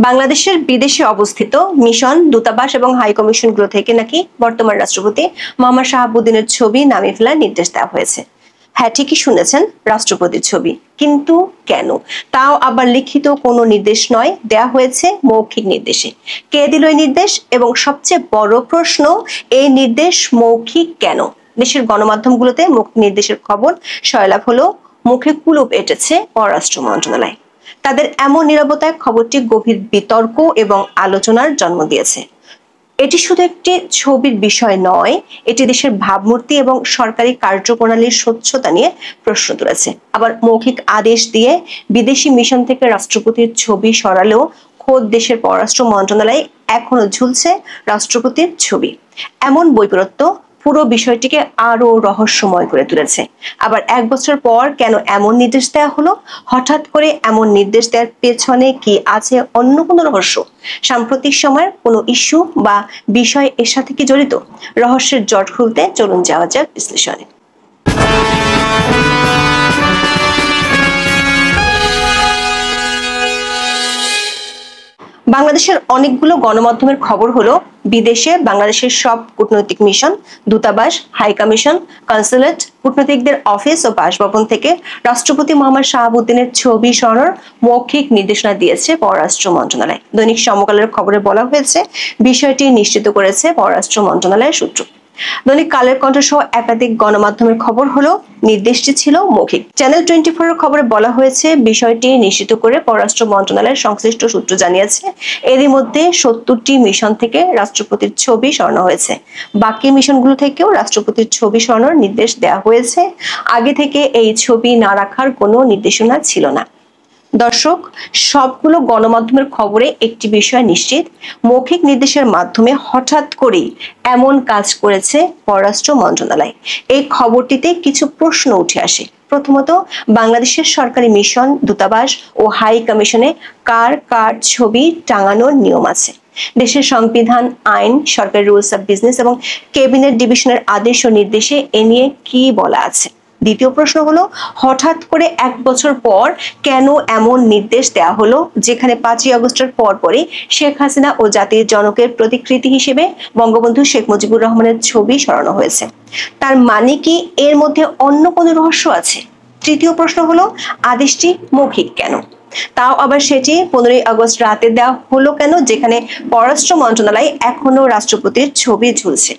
বাংলাদেশের বিদেশে অবস্থিত মিশন, দূতাবাস এবং হাই কমিশনগুলো থেকে নাকি বর্তমান রাষ্ট্রপতি মোহাম্মদ শাহাবুদ্দিনের ছবি নামিয়ে ফেলার নির্দেশ দেওয়া হয়েছে। হ্যাঁ, ঠিকই শুনেছেন, রাষ্ট্রপতির ছবি। কিন্তু কেন? তাও আবার লিখিত কোনো নির্দেশ নয়, দেয়া হয়েছে মৌখিক নির্দেশে। কে দিল এই নির্দেশ? এবং সবচেয়ে বড় প্রশ্ন, এই নির্দেশ মৌখিক কেন? দেশের গণমাধ্যমগুলোতে মৌখিক নির্দেশের খবর সয়লাভ হলো, মুখে কুলুপ এঁটেছে পররাষ্ট্র মন্ত্রণালয়। তাদের এমন নীরবতায় খবরটি গভীর বিতর্ক এবং আলোচনার জন্ম দিয়েছে। এটি শুধু একটি ছবির বিষয় নয়, এটি দেশের ভাবমূর্তি এবং সরকারি কার্যপ্রণালীর স্বচ্ছতা নিয়ে প্রশ্ন তুলেছে। আবার মৌখিক আদেশ দিয়ে বিদেশি মিশন থেকে রাষ্ট্রপতির ছবি সরালেও খোদ দেশের পররাষ্ট্র মন্ত্রণালয়ে এখনো ঝুলছে রাষ্ট্রপতির ছবি। এমন বৈপরীত্য পুরো বিষয়টিকে আরো রহস্যময় করে তুলেছে। আবার 1 বছর পর কেন এমন নির্দেশ দেওয়া হলো? হঠাৎ করে এমন নির্দেশ দেওয়ার পেছনে কি আছে অন্য কোনো রহস্য? সাম্প্রতিক সময়ের কোনো ইস্যু বা বিষয় এর সাথে কি জড়িত? রহস্যের জট খুলতে চলুন যাওয়া যাক বিশ্লেষণে। বাংলাদেশের অনেকগুলো গণমাধ্যমের খবর হলো, বিদেশে বাংলাদেশের সব কূটনৈতিক মিশন, দূতাবাস, হাই কমিশন, কনসুলেট, কূটনীতিকদের অফিস ও বাসভবন থেকে রাষ্ট্রপতি মোহাম্মদ শাহাবুদ্দিনের ছবি সরানোর মৌখিক নির্দেশনা দিয়েছে পররাষ্ট্র মন্ত্রণালয়। দৈনিক সমকালের খবরে বলা হয়েছে, বিষয়টি নিশ্চিত করেছে পররাষ্ট্র মন্ত্রণালয়ের সূত্র। দৈনিক কালের কণ্ঠ সহ একাধিক গণমাধ্যমের খবর হলো, নির্দেশটি ছিল মৌখিক। চ্যানেল 24 এর খবরে বলা হয়েছে, বিষয়টি নিশ্চিত করে পররাষ্ট্র মন্ত্রণালয়ের সংশ্লিষ্ট সূত্র জানিয়েছে, এরই মধ্যে 70টি মিশন থেকে রাষ্ট্রপতির ছবি সরানো হয়েছে। বাকি মিশনগুলো থেকেও রাষ্ট্রপতির ছবি সরানোর নির্দেশ দেওয়া হয়েছে। আগে থেকে এই ছবি না রাখার কোনো নির্দেশনা ছিল না। দর্শক, সবগুলো গণমাধ্যমের খবরে একটি বিষয় নিশ্চিত, মৌখিক নির্দেশের মাধ্যমে হঠাৎ করেই এমন কাজ করেছে পররাষ্ট্র মন্ত্রণালয়। এই খবরটিতে কিছু প্রশ্ন উঠে আসে। প্রথমত, বাংলাদেশের সরকারি মিশন, দূতাবাস ও হাই কমিশনে কার কার ছবি টাঙানোর নিয়ম আছে? দেশের সংবিধান, আইন, সরকারি রুলস অফ বিজনেস এবং ক্যাবিনেট ডিভিশনের আদেশ ও নির্দেশে এ নিয়ে কি বলা আছে? দ্বিতীয় প্রশ্ন হলো, হঠাৎ করে 1 বছর পর কেন এমন নির্দেশ দেওয়া হলো, যেখানে 5ই আগস্টের পরপরই শেখ হাসিনা ও জাতির জনকের প্রতিকৃতি হিসেবে বঙ্গবন্ধু শেখ মুজিবুর রহমানের ছবি সরানো হয়েছে? তার মানে কি এর মধ্যে অন্য কোনো রহস্য আছে? তৃতীয় প্রশ্ন হলো, আদেশটি মৌখিক কেন? তাও আবার সেটি 15ই আগস্ট রাতে দেওয়া হলো কেন, যেখানে পররাষ্ট্র মন্ত্রণালয় এখনো রাষ্ট্রপতির ছবি ঝুলছে?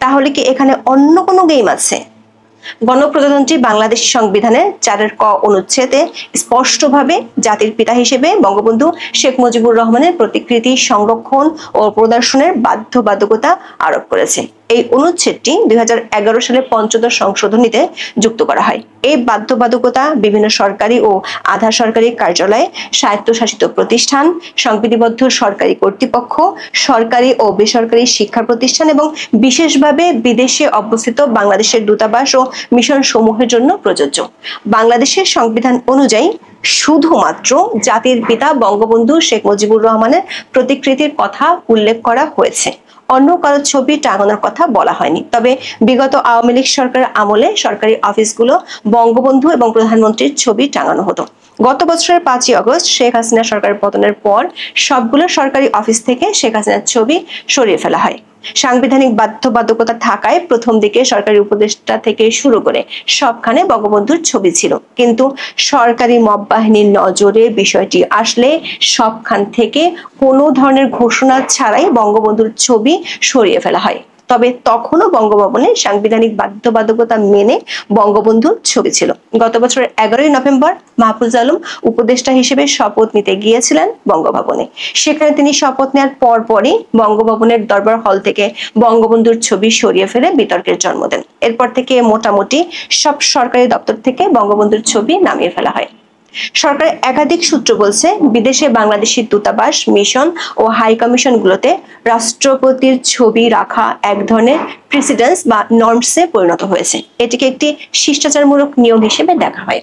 তাহলে কি এখানে অন্য কোনো গেম আছে? গণপ্রজাতন্ত্রী বাংলাদেশ সংবিধানের 4 ক অনুচ্ছেদে স্পষ্টভাবে জাতির পিতা হিসেবে বঙ্গবন্ধু শেখ মুজিবুর রহমানের প্রতিকৃতি সংরক্ষণ ও প্রদর্শনের বাধ্যবাধকতা আরোপ করেছে। এই অনুচ্ছেদটি 2011 সালে 5ম সংশোধনীতে যুক্ত করা হয়। এই বাধ্যবাধকতা বিভিন্ন সরকারি ও আধা সরকারি কার্যালয়, স্বায়ত্তশাসিত প্রতিষ্ঠান, সংবিধিবদ্ধ সরকারি কর্তৃপক্ষ, সরকারি ও বেসরকারি শিক্ষা প্রতিষ্ঠান এবং বিশেষভাবে বিদেশে অবস্থিত বাংলাদেশের দূতাবাস ও মিশন সমূহের জন্য প্রযোজ্য। বাংলাদেশের সংবিধান অনুযায়ী শুধুমাত্র জাতির পিতা বঙ্গবন্ধু শেখ মুজিবুর রহমানের প্রতিকৃতির কথা উল্লেখ করা হয়েছে, অন্য কারো ছবি টাঙানোর কথা বলা হয়নি। তবে বিগত আওয়ামী লীগ সরকারের আমলে সরকারি অফিসগুলো বঙ্গবন্ধু এবং প্রধানমন্ত্রীর ছবি টাঙানো হতো। গত বছরের 5ই আগস্ট শেখ হাসিনা সরকারের পতনের পর সবগুলো সরকারি অফিস থেকে শেখ হাসিনার ছবি সরিয়ে ফেলা হয়। সাংবিধানিক বাধ্যবাধকতা থাকায় প্রথম দিকে সরকারি উপদেষ্টা থেকে শুরু করে সবখানে বঙ্গবন্ধুর ছবি ছিল, কিন্তু সরকারি মব বাহিনীর নজরে বিষয়টি আসলে সবখান থেকে কোনো ধরনের ঘোষণা ছাড়াই বঙ্গবন্ধুর ছবি সরিয়ে ফেলা হয়। তবে তখনও বঙ্গভবনে সাংবিধানিক বাধ্যবাধকতা মেনে বঙ্গবন্ধুর ছবি ছিল। গত বছরের 11ই নভেম্বর মাহফুজ আলম উপদেষ্টা হিসেবে শপথ নিতে গিয়েছিলেন বঙ্গভবনে। সেখানে তিনি শপথ নেওয়ার পরপরই বঙ্গভবনের দরবার হল থেকে বঙ্গবন্ধুর ছবি সরিয়ে ফেলে বিতর্কের জন্ম দেন। এরপর থেকে মোটামুটি সব সরকারি দপ্তর থেকে বঙ্গবন্ধুর ছবি নামিয়ে ফেলা হয়। সরকারের একাধিক সূত্র বলছে, বিদেশে বাংলাদেশি দূতাবাস, মিশন ও হাই কমিশনগুলোতে রাষ্ট্রপতির ছবি রাখা এক ধরনের প্রেসিডেন্স বা নর্মসে পরিণত হয়েছে। এটিকে একটি শিষ্টাচারমূলক নিয়ম হিসেবে দেখা হয়।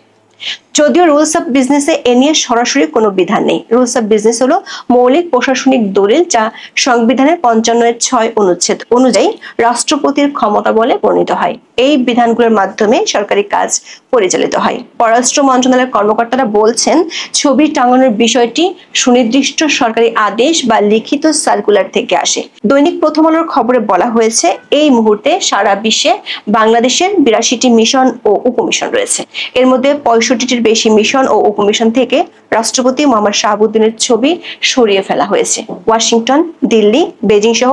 যদিও রুলস অফ বিজনেসে এ নিয়ে সরাসরি কোনো বিধান নেই। রুলস অফ বিজনেস হলো মৌলিক প্রশাসনিক দলিল যা সংবিধানের 55(6) অনুচ্ছেদ অনুযায়ী রাষ্ট্রপতির ক্ষমতা বলে বর্ণিত হয়। এই বিধানগুলোর মাধ্যমে সরকারি কাজ পরিচালিত হয়। পররাষ্ট্র মন্ত্রণালয়ের কর্মকর্তারা বলছেন, ছবি টাঙানোর বিষয়টি সুনির্দিষ্ট সরকারি আদেশ বা লিখিত সার্কুলার থেকে আসে। দৈনিক প্রথম আলোর খবরে বলা হয়েছে, এই মুহূর্তে সারা বিশ্বে বাংলাদেশের 82টি মিশন ও উপমিশন রয়েছে। এর মধ্যে 65টির বেশি মিশন ও উপমিশন থেকে রাষ্ট্রপতি মোহাম্মদ শাহাবুদ্দিনের ছবি সরিয়ে ফেলা হয়েছে। ওয়াশিংটন, দিল্লি, বেজিং সহ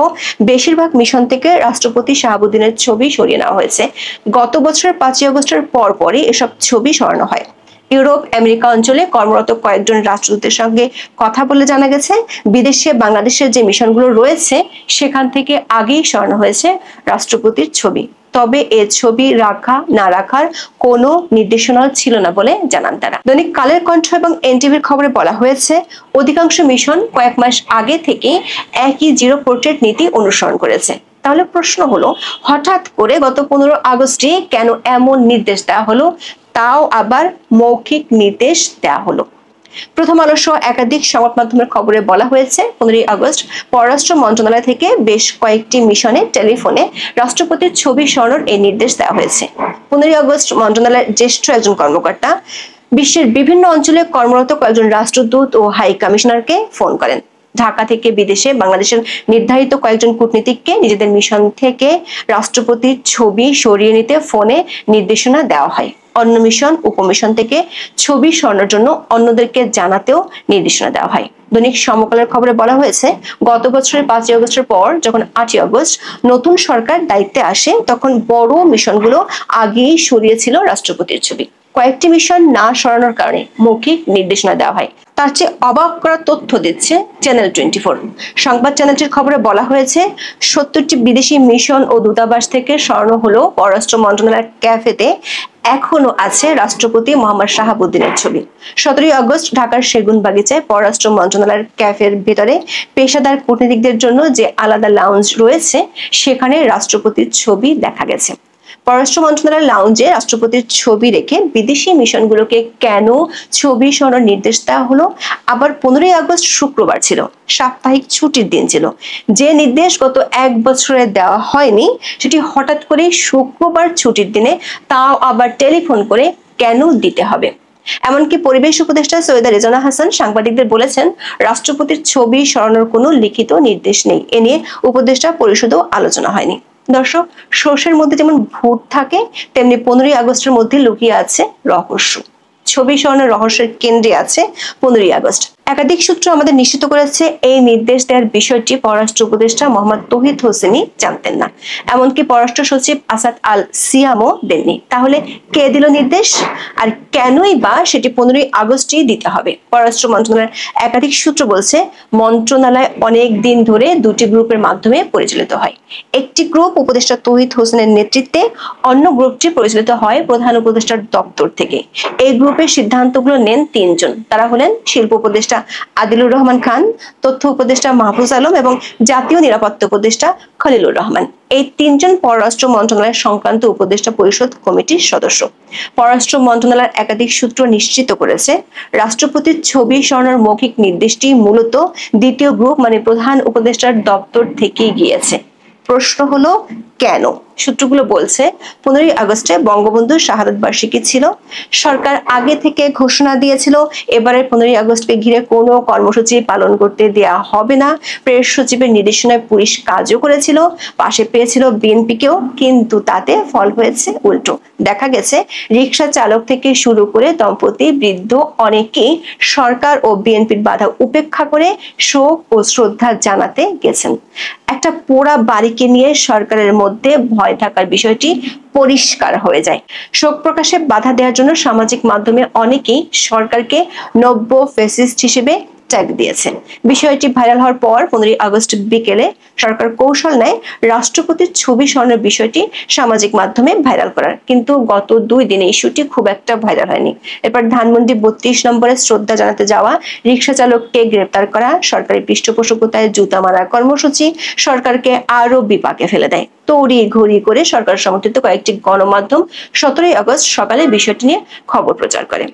বেশিরভাগ মিশন থেকে রাষ্ট্রপতি শাহাবুদ্দিনের ছবি সরিয়ে নেওয়া হয়েছে। গত বছরের 5ই আগস্টের পরপরই এসব ছবি সরানো হয়। ইউরোপ, আমেরিকা অঞ্চলে কর্মরত কয়েকজন রাষ্ট্রদূতের সঙ্গে কথা বলে জানা গেছে, বিদেশে বাংলাদেশের যে মিশনগুলো রয়েছে সেখান থেকে আগেই সরানো হয়েছে রাষ্ট্রপতির ছবি। তবে এ ছবি রাখা না রাখার কোনো নির্দেশনা ছিল না বলে জানান তারা। দৈনিক কালের কণ্ঠ এবং এনটিভির খবরে বলা হয়েছে, অধিকাংশ মিশন কয়েক মাস আগে থেকে একই জিরো পোর্ট্রেট নীতি অনুসরণ করেছে। তাহলে প্রশ্ন হলো, হঠাৎ করে গত 15 আগস্টে কেন এমন নির্দেশ দেওয়া হলো, তাও আবার মৌখিক নির্দেশ দেওয়া হলো? প্রথম আলো সহ একাধিক সংবাদ মাধ্যমের খবরে বলা হয়েছে, 15 আগস্ট পররাষ্ট্র মন্ত্রণালয় থেকে বেশ কয়েকটি মিশনে টেলিফোনে রাষ্ট্রপতির ছবি সরানোর এই নির্দেশ দেওয়া হয়েছে। 15 আগস্ট মন্ত্রণালয়ের জ্যেষ্ঠ একজন কর্মকর্তা বিশ্বের বিভিন্ন অঞ্চলে কর্মরত কয়েকজন রাষ্ট্রদূত ও হাই কমিশনারকে ফোন করেন। ঢাকা থেকে বিদেশে বাংলাদেশের নির্ধারিত কয়েকজন কূটনীতিককে নিজেদের মিশন থেকে রাষ্ট্রপতির ছবি সরিয়ে নিতে ফোনে নির্দেশনা দেওয়া হয়। অন্য মিশন, উপমিশন থেকে ছবি সরানোর জন্য অন্যদেরকে জানাতেও নির্দেশনা দেওয়া হয়। দৈনিক সমকালের খবরে বলা হয়েছে, গত বছরের 5ই আগস্টের পর যখন 8ই আগস্ট নতুন সরকার দায়িত্বে আসে, তখন বড় মিশনগুলো আগেই সরিয়েছিল রাষ্ট্রপতির ছবি। কয়েকটি মিশন না সরানোর কারণে মৌখিক নির্দেশনা দেওয়া হয়। তার চেয়ে অবাক করা তথ্য দিচ্ছে চ্যানেল 24। সংবাদ চ্যানেলটির খবরে বলা হয়েছে, 70টি বিদেশি মিশন ও দূতাবাস থেকে সরানো হলো পররাষ্ট্র মন্ত্রণালয়ের ক্যাফেতে এখনো আছে রাষ্ট্রপতি মোহাম্মদ শাহাবুদ্দিনের ছবি। 17ই আগস্ট ঢাকার সেগুনবাগিচায় পররাষ্ট্র মন্ত্রণালয়ের ক্যাফের ভেতরে পেশাদার কূটনীতিকদের জন্য যে আলাদা লাউঞ্জ রয়েছে, সেখানে রাষ্ট্রপতির ছবি দেখা গেছে। পররাষ্ট্র মন্ত্রণালয়ের লাউঞ্জে রাষ্ট্রপতির ছবি রেখে বিদেশি মিশনগুলোকে কেন ছবি সরানোর নির্দেশ দেওয়া হলো? আবার 15ই আগস্ট শুক্রবার ছিল, সাপ্তাহিক ছুটির দিন ছিল। যে নির্দেশ গত 1 বছরে দেওয়া হয়নি, সেটি হঠাৎ করে শুক্রবার ছুটির দিনে, তাও আবার টেলিফোন করে কেন দিতে হবে? এমনকি পরিবেশ উপদেষ্টা সৈয়দা রেজওয়ানা হাসান সাংবাদিকদের বলেছেন, রাষ্ট্রপতির ছবি সরানোর কোনো লিখিত নির্দেশ নেই। এ নিয়ে উপদেষ্টা পরিষদেও আলোচনা হয়নি। দর্শক, সর্ষের মধ্যে যেমন ভূত থাকে, তেমনি 15ই আগস্টের মধ্যে লুকিয়ে আছে রহস্য। ছবি সরানোর রহস্যের কেন্দ্রে আছে 15ই আগস্ট। একাধিক সূত্র আমাদের নিশ্চিত করেছে, এই নির্দেশ দেওয়ার বিষয়টি পররাষ্ট্র উপদেষ্টা মোহাম্মদ তৌহিদ হোসেনই জানতেন না, এমনকি পররাষ্ট্র সচিব আসাদ আল সিয়ামও দেননি। তাহলে কে দিল নির্দেশ, আর কেনই বা সেটি 15ই আগস্টই দিতে হবে? পররাষ্ট্র মন্ত্রণালয়ের একাধিক সূত্র বলছে, মন্ত্রণালয় অনেক দিন ধরে দুটি গ্রুপের মাধ্যমে পরিচালিত হয়। একটি গ্রুপ উপদেষ্টা তৌহিদ হোসেনের নেতৃত্বে, অন্য গ্রুপটি পরিচালিত হয় প্রধান উপদেষ্টার দপ্তর থেকে। এই গ্রুপের সিদ্ধান্তগুলো নেন 3 জন। তারা হলেন শিল্প উপদেষ্টা আদিলুর রহমান খান, তথ্য উপদেষ্টা মাহফুজ আলম এবং জাতীয় নিরাপত্তা উপদেষ্টা খলিলুর রহমান। এই 3 জন পররাষ্ট্র মন্ত্রণালয়ের সংক্রান্ত উপদেষ্টা পরিষদ কমিটির সদস্য। পররাষ্ট্র মন্ত্রণালয়ের একাধিক সূত্র নিশ্চিত করেছে, রাষ্ট্রপতির ছবি সরানোর মৌখিক নির্দেশটি মূলত দ্বিতীয় গ্রুপ মানে প্রধান উপদেষ্টার দপ্তর থেকেই গিয়েছে। প্রশ্ন হলো, কেন? সূত্রগুলো বলছে, 15ই আগস্টে বঙ্গবন্ধুর শাহাদাত বার্ষিকী ছিল। সরকার আগে থেকে ঘোষণা দিয়েছিল এবারের 15ই আগস্টকে ঘিরে কোনো কর্মসূচি পালন করতে দেয়া হবে না। প্রেস সচিবের নির্দেশনায় পুলিশ কাজও করেছিল, পাশে পেয়েছিল বিএনপিকেও, কিন্তু তাতে ফল হয়েছে উল্টো। দেখা গেছে রিকশা চালক থেকে শুরু করে দম্পতি, বৃদ্ধ অনেকেই সরকার ও বিএনপির বাধা উপেক্ষা করে শোক ও শ্রদ্ধা জানাতে গেছেন। একটা পোড়া বাড়িকে নিয়ে সরকারের মধ্যে ভয় থাকার বিষয়টি পরিষ্কার হয়ে যায়। শোক প্রকাশে বাধা দেওয়ার জন্য সামাজিক মাধ্যমে অনেকেই সরকারকে নব্য ফ্যাসিস্ট হিসেবে ট্যাগ দিয়েছেন। বিষয়টি ভাইরাল হওয়ার পর 15ই আগস্ট বিকেলে সরকার কৌশল নেয় রাষ্ট্রপতির ছবি সরানোর বিষয়টি সামাজিক মাধ্যমে ভাইরাল করার, কিন্তু গত 2 দিনে ইস্যুটি খুব একটা ভাইরাল হয়নি। এরপর ধানমন্ডি 32 নম্বরে শ্রদ্ধা জানাতে যাওয়া রিকশা চালককে গ্রেপ্তার করা, সরকারি পৃষ্ঠপোষকতায় জুতা মারা কর্মসূচি সরকারকে আরো বিপাকে ফেলে দেয়। তড়ি ঘড়ি করে সরকার সমর্থিত কয়েকটি গণমাধ্যম 17ই আগস্ট সকালে বিষয়টি নিয়ে খবর প্রচার করে।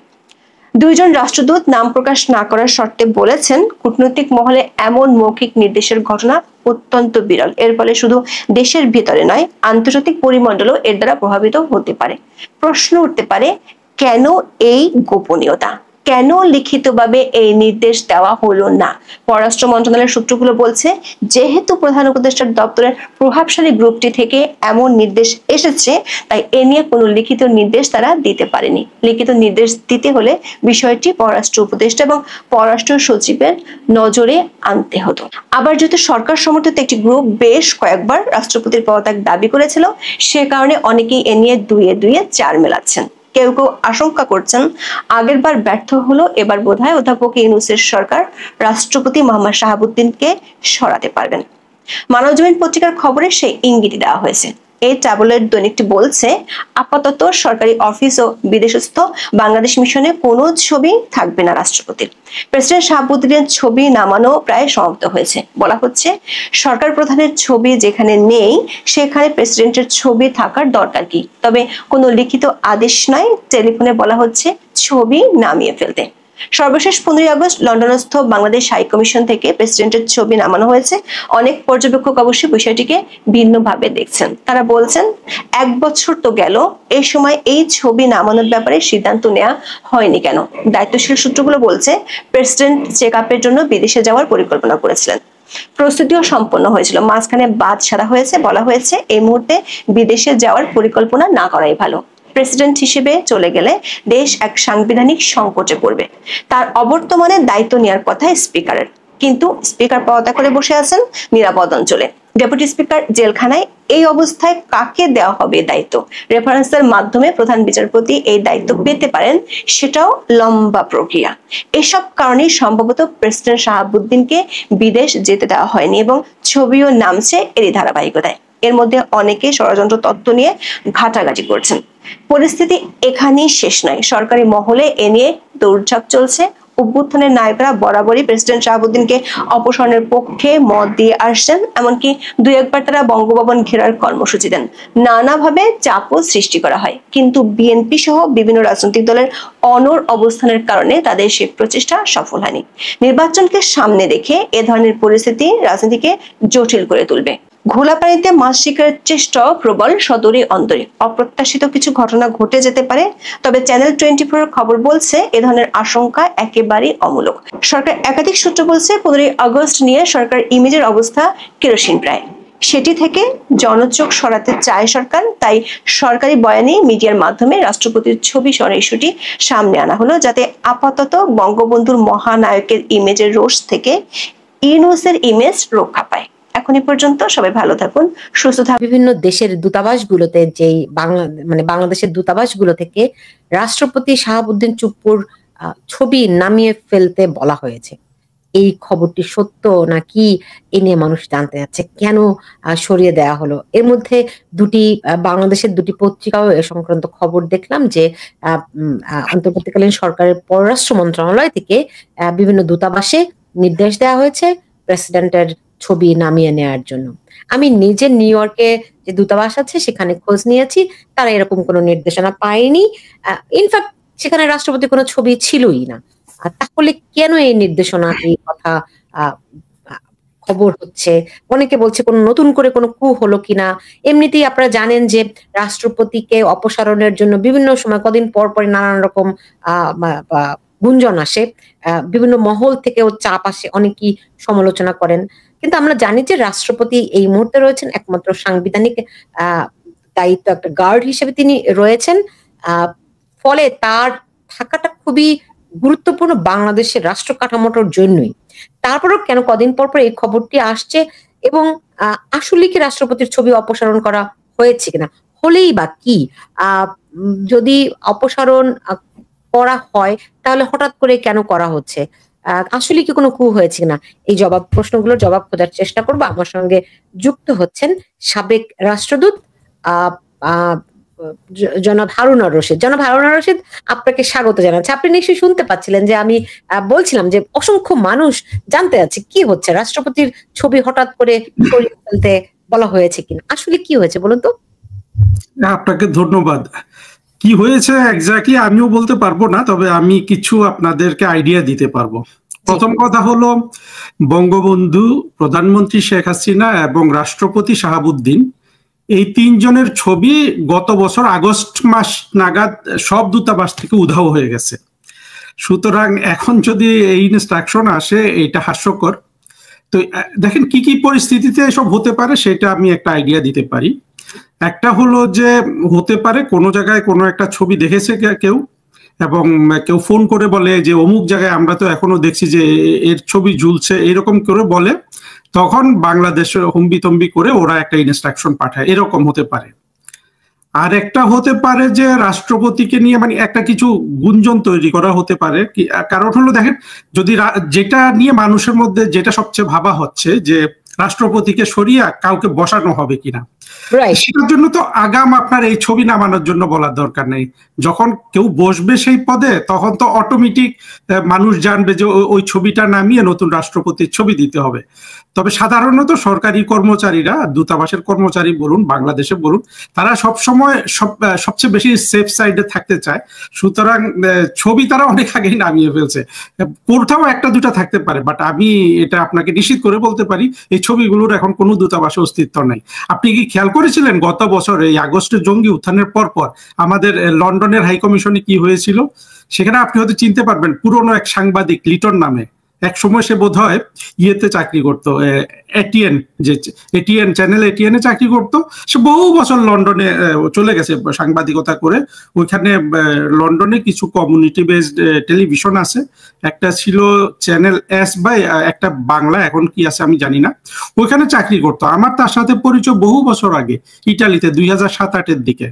দুইজন রাষ্ট্রদূত নাম প্রকাশ না করার শর্তে বলেছেন, কূটনৈতিক মহলে এমন মৌখিক নির্দেশের ঘটনা অত্যন্ত বিরল। এর ফলে শুধু দেশের ভিতরে নয়, আন্তর্জাতিক পরিমণ্ডলও এর দ্বারা প্রভাবিত হতে পারে। প্রশ্ন উঠতে পারে, কেন এই গোপনীয়তা? কেন লিখিতভাবে এই নির্দেশ দেওয়া হলো না? পররাষ্ট্র মন্ত্রণালয়ের সূত্রগুলো বলছে, যেহেতু প্রধান উপদেষ্টার দপ্তরের প্রভাবশালী গ্রুপটি থেকে এমন নির্দেশ এসেছে, তাই এ নিয়ে কোনো লিখিত নির্দেশ তারা দিতে পারেনি। লিখিত নির্দেশ দিতে হলে বিষয়টি পররাষ্ট্র উপদেষ্টা এবং পররাষ্ট্র সচিবের নজরে আনতে হতো। আবার যেহেতু সরকার সমর্থিত একটি গ্রুপ বেশ কয়েকবার রাষ্ট্রপতির পদত্যাগ দাবি করেছিল, সে কারণে অনেকেই এ নিয়ে দুইয়ে দুইয়ে চার মেলাচ্ছেন। কেউ কেউ আশঙ্কা করছেন, আগেরবার ব্যর্থ হলো, এবার বোধহয় অধ্যাপক ইউনূসের সরকার রাষ্ট্রপতি মোহাম্মদ শাহাবুদ্দিনকে সরাতে পারবেন। মানবজমিন পত্রিকার খবরে সেই ইঙ্গিত দেওয়া হয়েছে। এই ট্যাবলয়েড দৈনিকটি বলছে, আপাতত সরকারি অফিস ও বিদেশস্থ বাংলাদেশ মিশনে কোনো ছবি থাকবে না রাষ্ট্রপতির। প্রেসিডেন্ট শাহাবুদ্দিনের ছবি নামানো প্রায় সমাপ্ত হয়েছে। বলা হচ্ছে, সরকার প্রধানের ছবি যেখানে নেই সেখানে প্রেসিডেন্টের ছবি থাকার দরকার কি? তবে কোনো লিখিত আদেশ নাই। টেলিফোনে বলা হচ্ছে ছবি নামিয়ে ফেলতে। সর্বশেষ 15 আগস্ট লন্ডনস্থ বাংলাদেশ হাই কমিশন থেকে প্রেসিডেন্টের ছবি নামানো হয়েছে। অনেক পর্যবেক্ষক অবশ্যই বিষয়টিকে ভিন্নভাবে দেখছেন। তারা বলছেন, 1 বছর তো গেল, এই সময় এই ছবি নামানোর ব্যাপারে সিদ্ধান্ত নেওয়া হয়নি কেন? দায়িত্বশীল সূত্রগুলো বলছে, প্রেসিডেন্ট চেক আপের জন্য বিদেশে যাওয়ার পরিকল্পনা করেছিলেন। প্রস্তুতিও সম্পন্ন হয়েছিল, মাঝখানে বাদ সারা হয়েছে। বলা হয়েছে, এই মুহূর্তে বিদেশে যাওয়ার পরিকল্পনা না করাই ভালো। প্রেসিডেন্ট হিসেবে চলে গেলে দেশ এক সাংবিধানিক সংকটে পড়বে। তার অবর্তমানে দায়িত্ব নেওয়ার কথা স্পিকারের, কিন্তু স্পিকার পদত্যাগ করে বসে আছেন নিরাপদ অঞ্চলে। ডেপুটি স্পিকার জেলখানায়। এই অবস্থায় কাকে দেওয়া হবে দায়িত্ব? রেফারেন্সের মাধ্যমে প্রধান বিচারপতি এই দায়িত্ব পেতে পারেন, সেটাও লম্বা প্রক্রিয়া। এসব কারণেই সম্ভবত প্রেসিডেন্ট শাহাবুদ্দিনকে বিদেশ যেতে দেওয়া হয়নি এবং ছবিও নামছে এরই ধারাবাহিকতায়। এর মধ্যে অনেকে ষড়যন্ত্র তত্ত্ব নিয়ে ঘাটাঘাটি করছেন। পরিস্থিতি এখানেই শেষ নয়, সরকারি মহলে এ নিয়ে দৌড়ঝাঁপ চলছে। অভ্যুত্থানের নায়করা বরাবরই প্রেসিডেন্ট শাহাবুদ্দিনকে অপসারণের পক্ষে মত দিয়ে আসছেন। এমনকি দুই একবার তারা বঙ্গভবন ঘেরার কর্মসূচি দেন। নানাভাবে চাপও সৃষ্টি করা হয়, কিন্তু বিএনপি সহ বিভিন্ন রাজনৈতিক দলের অনড় অবস্থানের কারণে তাদের সে প্রচেষ্টা সফল হয়নি। নির্বাচনকে সামনে রেখে এ ধরনের পরিস্থিতি রাজনীতিকে জটিল করে তুলবে। ঘোলা পানিতে মাছ শিকারের চেষ্টাও প্রবল সদরে অন্তরে। অপ্রত্যাশিত কিছু ঘটনা ঘটে যেতে পারে। তবে চ্যানেল 24 এর খবর বলছে, এ ধরনের আশঙ্কা একেবারেই অমূলক। সরকার একাধিক সূত্র বলছে, 15 আগস্ট নিয়ে সরকার ইমেজের অবস্থা কেরোসিন প্রায়। সেটি থেকে জনচোখ সরাতে চায় সরকার, তাই সরকারি বয়ানে মিডিয়ার মাধ্যমে রাষ্ট্রপতির ছবি সরানোর ইস্যুটি সামনে আনা হলো, যাতে আপাতত বঙ্গবন্ধুর মহানায়কের ইমেজের রোষ থেকে ইউনূসের ইমেজ রক্ষা পায়। এখন এই পর্যন্ত, সবাই ভালো থাকুন, সুস্থ থাকুন। বিভিন্ন দেশের দূতাবাসগুলোতে যেই বাংলাদেশের দূতাবাসগুলো থেকে রাষ্ট্রপতি শাহাবুদ্দিন চুপ্পুর ছবি নামিয়ে ফেলতে বলা হয়েছে। এই খবরটি সত্য নাকি এ নিয়ে মানুষ জানতে যাচ্ছে, কেন সরিয়ে দেওয়া হলো। এর মধ্যে বাংলাদেশের দুটি পত্রিকাও এ সংক্রান্ত খবর দেখলাম যে অন্তর্বর্তীকালীন সরকারের পররাষ্ট্র মন্ত্রণালয় থেকে বিভিন্ন দূতাবাসে নির্দেশ দেওয়া হয়েছে প্রেসিডেন্টের ছবি নামিয়ে নেওয়ার জন্য। আমি নিজে নিউ ইয়র্কে যে দূতাবাস আছে সেখানে খোঁজ নিয়েছি, তারা এরকম কোনো নির্দেশনা পায়নি। ইনফ্যাক্ট সেখানে রাষ্ট্রপতির কোনো ছবি ছিলই না। তাহলে কেন এই নির্দেশনা, এই কথা খবর হচ্ছে? অনেকে বলছে কোন নতুন করে কোনো কু হলো কিনা। এমনিতেই আপনারা জানেন যে রাষ্ট্রপতিকে অপসারণের জন্য বিভিন্ন সময় কদিন পর পর নানান রকম গুঞ্জন আসে, বিভিন্ন মহল থেকেও চাপ আসে, অনেকেই সমালোচনা করেন। কিন্তু আমরা জানি যে রাষ্ট্রপতি এই মুহূর্তে রয়েছেন একমাত্র সাংবিধানিক দায়িত্ব, একটা গার্ড হিসেবে তিনি রয়েছেন। ফলে তার থাকাটা খুবই গুরুত্বপূর্ণ বাংলাদেশের রাষ্ট্র কাঠামোটার জন্যই। তারপরেও কেন কদিন পর পর এই খবরটি আসছে, এবং আসলে কি রাষ্ট্রপতির ছবি অপসারণ করা হয়েছে কিনা, হলেই বা কি? যদি অপসারণ করা হয় তাহলে হঠাৎ করে কেন করা হচ্ছে? আসলে কি কোনো কু হয়েছে কিনা? এই প্রশ্নগুলোর জবাব খোঁজার চেষ্টা করবো। আমার সঙ্গে যুক্ত হচ্ছেন সাবেক রাষ্ট্রদূত জনাব হারুনুর রশিদ। জনাব হারুনুর রশিদ, আপনাকে স্বাগত জানাচ্ছি। আপনি নিশ্চয়ই শুনতে পাচ্ছিলেন যে আমি বলছিলাম যে অসংখ্য মানুষ জানতে চাচ্ছে কি হচ্ছে, রাষ্ট্রপতির ছবি হঠাৎ করে সরিয়ে ফেলতে বলা হয়েছে কিনা, আসলে কি হয়েছে বলুন তো? আপনাকে ধন্যবাদ। কি হয়েছে এক্স্যাক্টলি আমিও বলতে পারবো না, তবে আমি কিছু আপনাদেরকে আইডিয়া দিতে পারবো। প্রথম কথা হলো, বঙ্গবন্ধু, প্রধানমন্ত্রী শেখ হাসিনা এবং রাষ্ট্রপতি শাহাবুদ্দিন, এই তিনজনের ছবি গত বছর আগস্ট মাস নাগাদ সব দূতাবাস থেকে উধাও হয়ে গেছে। সুতরাং এখন যদি এই ইনস্ট্রাকশন আসে, এটা হাস্যকর। তো দেখেন কি কি পরিস্থিতিতে এসব হতে পারে, সেটা আমি একটা আইডিয়া দিতে পারি। একটা হলো যে, হতে পারে কোনো জায়গায় কোনো একটা ছবি দেখেছে কেউ, এবং কেউ ফোন করে বলে যে অমুক জায়গায় আমরা তো এখনো দেখছি যে এর ছবি ঝুলছে, এরকম করে বলে, তখন বাংলাদেশে হম্বিতম্বি করে ওরা একটা ইনস্ট্রাকশন পাঠায়, এরকম হতে পারে। আর একটা হতে পারে যে রাষ্ট্রপতিকে নিয়ে মানে একটা কিছু গুঞ্জন তৈরি করা হতে পারে। কারণ হলো দেখেন, যদি যেটা নিয়ে মানুষের মধ্যে যেটা সবচেয়ে ভাবা হচ্ছে যে রাষ্ট্রপতিকে সরিয়ে কাউকে বসানো হবে কিনা, সেটার জন্য তো আগাম আপনার এই ছবি নামানোর জন্য বলার দরকার নেই। যখন কেউ বসবে সেই পদে, তখন তো অটোমেটিক মানুষ জানবে যে ওই ছবিটা নামিয়ে নতুন রাষ্ট্রপতির ছবি দিতে হবে। তবে সাধারণত সরকারি কর্মচারীরা, দূতাবাসের কর্মচারী বলুন, বাংলাদেশে বলুন, তারা সবসময় সবচেয়ে বেশি সেফ সাইডে থাকতে চায়। সুতরাং ছবি তারা অনেক আগেই নামিয়ে ফেলছে। কোথাও একটা দুটা থাকতে পারে, বাট আমি এটা আপনাকে নিশ্চিত করে বলতে পারি এই ছবিগুলোর এখন কোনো দূতাবাসে অস্তিত্ব নাই। আপনি কি খেয়াল করেছিলেন গত বছর এই আগস্টের জঙ্গি উত্থানের পর আমাদের লন্ডনের হাই কমিশনে কি হয়েছিল? সেখানে আপনি হয়তো চিনতে পারবেন, পুরনো এক সাংবাদিক লিটন নামে, এক সময় সে বোধহয় ইয়েতে চাকরি করতো, এটিএন, যে এটিএন চ্যানেল এটিএন এ চাকরি করতো। সে বহু বছর লন্ডনে চলে গেছে সাংবাদিকতা করে। ওইখানে লন্ডনে কিছু কমিউনিটি বেসড টেলিভিশন আছে, একটা ছিল চ্যানেল এস বাই একটা বাংলা, এখন কি আছে আমি জানি না। ওইখানে চাকরি করতো। আমার তার সাথে পরিচয় বহু বছর আগে, ইটালিতে 2007-08-এর দিকে।